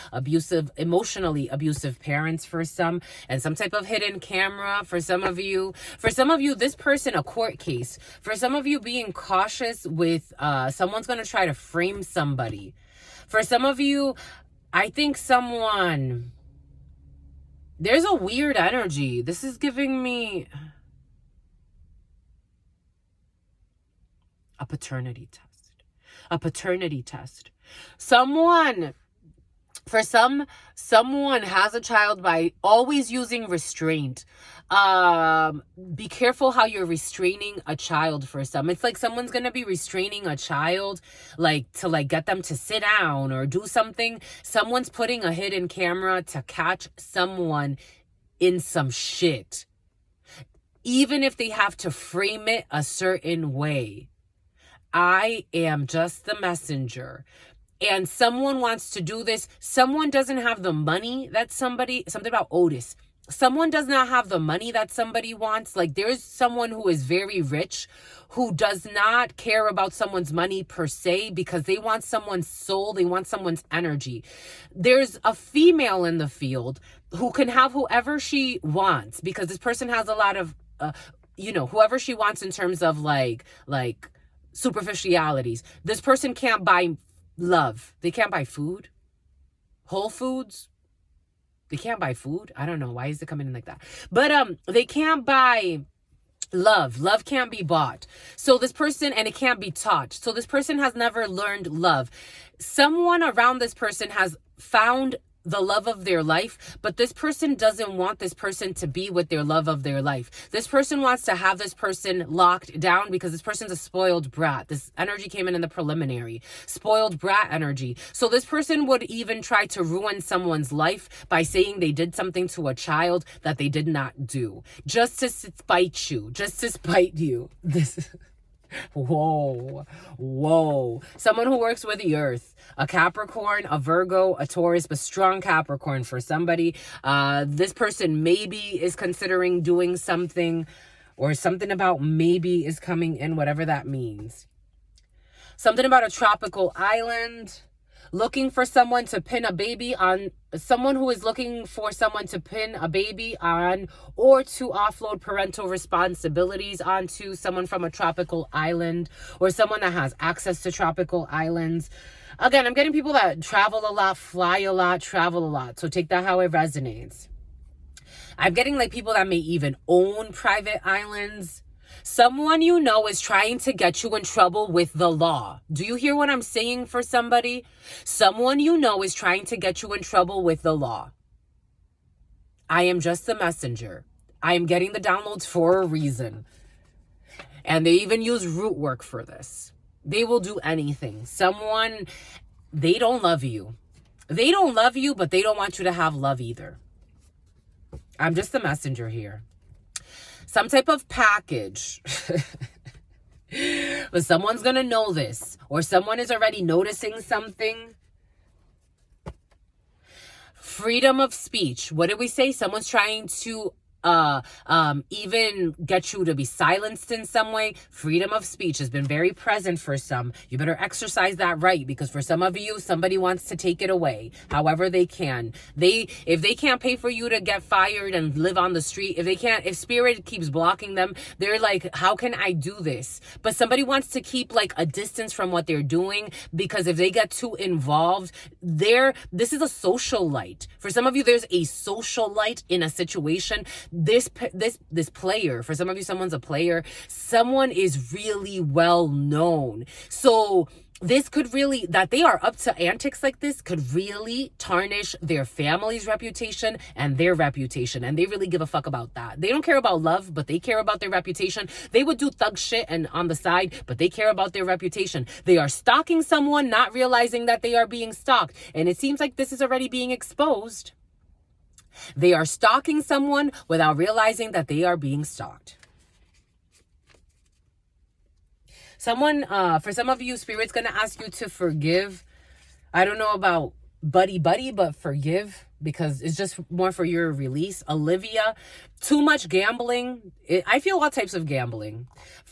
emotionally abusive parents for some, and some type of hidden camera for some of you. For some of you, this person, a court case. For some of you, being cautious with, someone's going to try to frame somebody. For some of you, I think there's a weird energy. This is giving me a paternity test. A paternity test. Someone has a child by always using restraint. Be careful how you're restraining a child for some. It's like someone's going to be restraining a child, like to like get them to sit down or do something. Someone's putting a hidden camera to catch someone in some shit. Even if they have to frame it a certain way. I am just the messenger. And someone wants to do this. Someone doesn't have the money that something about Otis. Someone does not have the money that somebody wants. Like there's someone who is very rich who does not care about someone's money per se because they want someone's soul. They want someone's energy. There's a female in the field who can have whoever she wants because this person has a lot of, whoever she wants in terms of like superficialities. This person can't buy love. They can't buy food. Whole Foods. They can't buy food. I don't know. Why is it coming in like that? But they can't buy love. Love can't be bought. So this person, and it can't be taught. So this person has never learned love. Someone around this person has found the love of their life, but this person doesn't want this person to be with their love of their life. This person wants to have this person locked down because this person's a spoiled brat. This energy came in the preliminary. Spoiled brat energy. So this person would even try to ruin someone's life by saying they did something to a child that they did not do. Just to spite you. Just to spite you. This Whoa. Someone who works with the earth. A Capricorn, a Virgo, a Taurus, but strong Capricorn for somebody. This person maybe is considering doing something, or something about maybe is coming in, whatever that means. Something about a tropical island. Looking for someone to pin a baby on, someone who is looking for someone to pin a baby on or to offload parental responsibilities onto someone from a tropical island or someone that has access to tropical islands. Again, I'm getting people that travel a lot, fly a lot, travel a lot. So take that how it resonates. I'm getting like people that may even own private islands. Someone you know is trying to get you in trouble with the law. Do you hear what I'm saying for somebody? Someone you know is trying to get you in trouble with the law. I am just the messenger. I am getting the downloads for a reason. And they even use root work for this. They will do anything. They don't love you. They don't love you, but they don't want you to have love either. I'm just the messenger here. Some type of package. But someone's going to know this. Or someone is already noticing something. Freedom of speech. What did we say? Someone's trying to even get you to be silenced in some way. Freedom of speech has been very present for some. You better exercise that right, because for some of you, somebody wants to take it away however they can. If they can't pay for you to get fired and live on the street, if spirit keeps blocking them, they're like, how can I do this? But somebody wants to keep like a distance from what they're doing, because if they get too involved, this is a social light. For some of you, there's a social light in a situation. This player, for some of you, someone's a player. Someone is really well known. So this could really, that they are up to antics like this, could really tarnish their family's reputation and their reputation. And they really give a fuck about that. They don't care about love, but they care about their reputation. They would do thug shit and on the side, but they care about their reputation. They are stalking someone, not realizing that they are being stalked. And it seems like this is already being exposed. They are stalking someone without realizing that they are being stalked. Someone, for some of you, Spirit's going to ask you to forgive. I don't know about buddy, but forgive, because it's just more for your release. Olivia, too much gambling. I feel all types of gambling.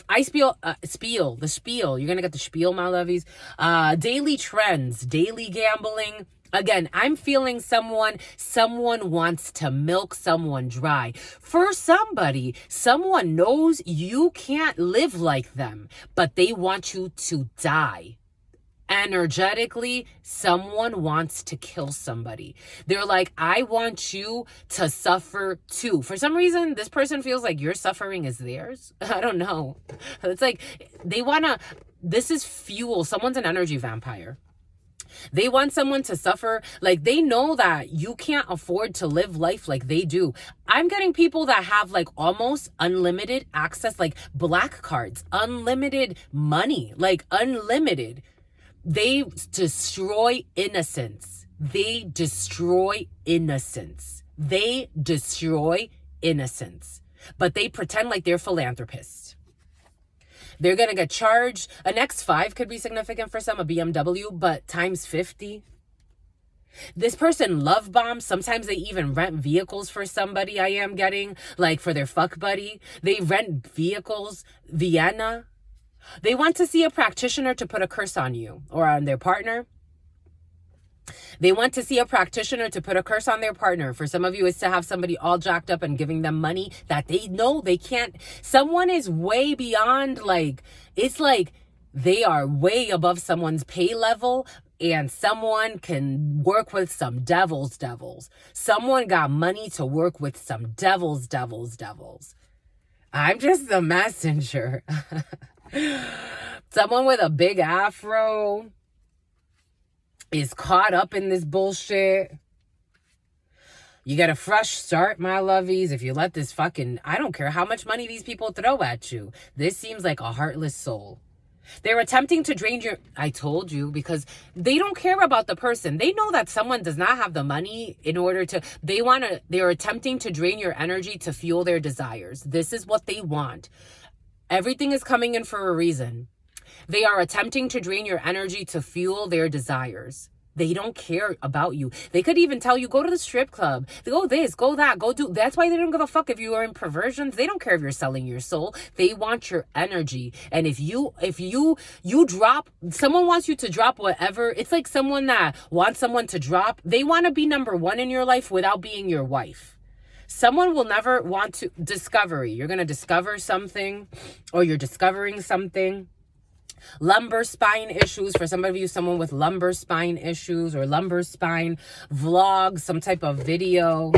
I the spiel. You're going to get the spiel, my lovies. Daily trends, daily gambling. Again, I'm feeling someone wants to milk someone dry. For somebody, someone knows you can't live like them, but they want you to die. Energetically, someone wants to kill somebody. They're like, I want you to suffer too. For some reason, this person feels like your suffering is theirs. I don't know. It's like this is fuel. Someone's an energy vampire. They want someone to suffer. Like, they know that you can't afford to live life like they do. I'm getting people that have like almost unlimited access, like black cards, unlimited money, like unlimited. They destroy innocence. They destroy innocence. They destroy innocence. But they pretend like they're philanthropists. They're going to get charged. An X5 could be significant for some, a BMW, but times 50. This person love bombs. Sometimes they even rent vehicles for somebody, I am getting, like for their fuck buddy. They rent vehicles. Vienna. They want to see a practitioner to put a curse on you or on their partner. They want to see a practitioner to put a curse on their partner. For some of you, it's to have somebody all jacked up and giving them money that they know they can't. Someone is way beyond, like, it's like they are way above someone's pay level, and someone can work with some devils. Someone got money to work with some devils. I'm just the messenger. Someone with a big afro is caught up in this bullshit. You get a fresh start, my lovies. If you let this I don't care how much money these people throw at you. This seems like a heartless soul. They're attempting to drain I told you, because they don't care about the person. They know that someone does not have the money in order to, they're attempting to drain your energy to fuel their desires. This is what they want. Everything is coming in for a reason. They are attempting to drain your energy to fuel their desires. They don't care about you. They could even tell you, go to the strip club. They go this, go that, go do. That's why they don't give a fuck if you are in perversions. They don't care if you're selling your soul. They want your energy. And if you drop, someone wants you to drop whatever. It's like someone that wants someone to drop. They want to be number one in your life without being your wife. Someone will never want to discovery. You're going to discover something, or you're discovering something. Lumbar spine issues. For some of you, someone with lumbar spine issues or lumbar spine vlogs, some type of video.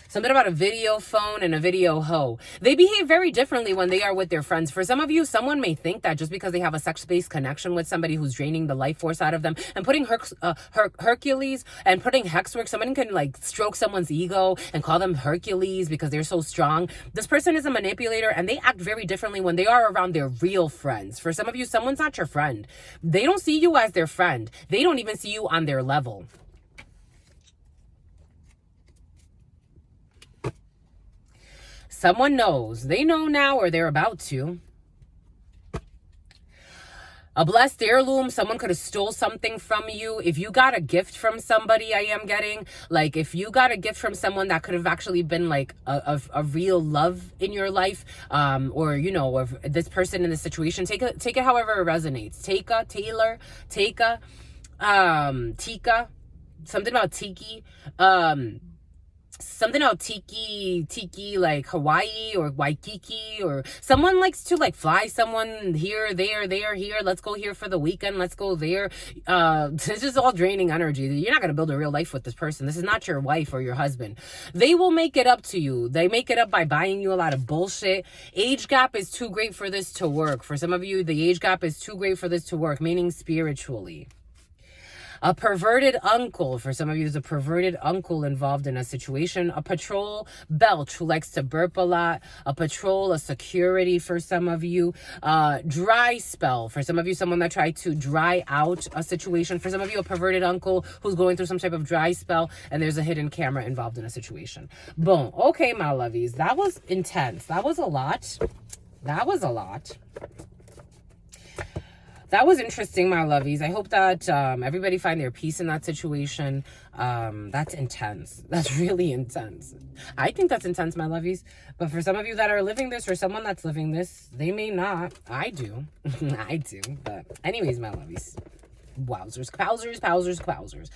Something about a video phone and a video hoe. They behave very differently when they are with their friends. For some of you, someone may think that just because they have a sex-based connection with somebody who's draining the life force out of them and putting Hercules and putting hex work, someone can like stroke someone's ego and call them Hercules because they're so strong. This person is a manipulator, and they act very differently when they are around their real friends. For some of you, someone's not your friend. They don't see you as their friend. They don't even see you on their level. Someone knows. They know now, or they're about to. A blessed heirloom. Someone could have stole something from you. If you got a gift from somebody, I am getting, like, if you got a gift from someone that could have actually been like a real love in your life, or, you know, or this person in the situation, take it however it resonates. Tika, something about tiki, something about tiki, like Hawaii or Waikiki, or someone likes to like fly someone here, there, here. Let's go here for the weekend. Let's go there. This is all draining energy. You're not going to build a real life with this person. This is not your wife or your husband. They will make it up to you. They make it up by buying you a lot of bullshit. Age gap is too great for this to work. For some of you, the age gap is too great for this to work, meaning spiritually. A perverted uncle. For some of you, there's a perverted uncle involved in a situation. A patrol belch who likes to burp a lot. A patrol, a security for some of you. Dry spell. For some of you, someone that tried to dry out a situation. For some of you, a perverted uncle who's going through some type of dry spell, and there's a hidden camera involved in a situation. Boom. Okay, my lovies. That was intense. That was a lot. That was a lot. That was interesting, my lovies. I hope that everybody find their peace in that situation. That's intense. That's really intense. I think that's intense, my lovies. But for some of you that are living this, or someone that's living this, they may not. I do. I do. But anyways, my lovies. Wowzers, wowzers, wowzers,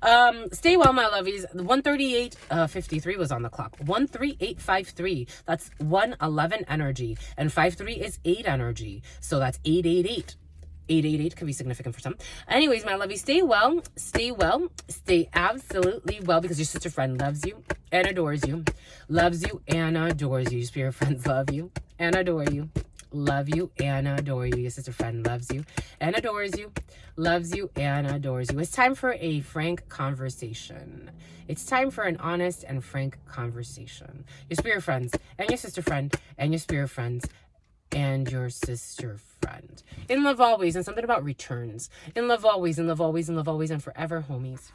wowzers. Stay well, my lovies. 138.53 was on the clock. 13853. That's 111 energy. And 53 is 8 energy. So that's 888. 888 could be significant for some. Anyways, my lovey, stay well, stay absolutely well, because your sister friend loves you and adores you. Loves you and adores you. Your spirit friends love you and adore you. Love you and adore you. Your sister friend loves you and adores you. Loves you and adores you. It's time for a frank conversation. It's time for an honest and frank conversation. Your spirit friends and your sister friend and your spirit friends and your sister friend. In love always, and something about returns. In love always, in love always, in love always, and forever, homies.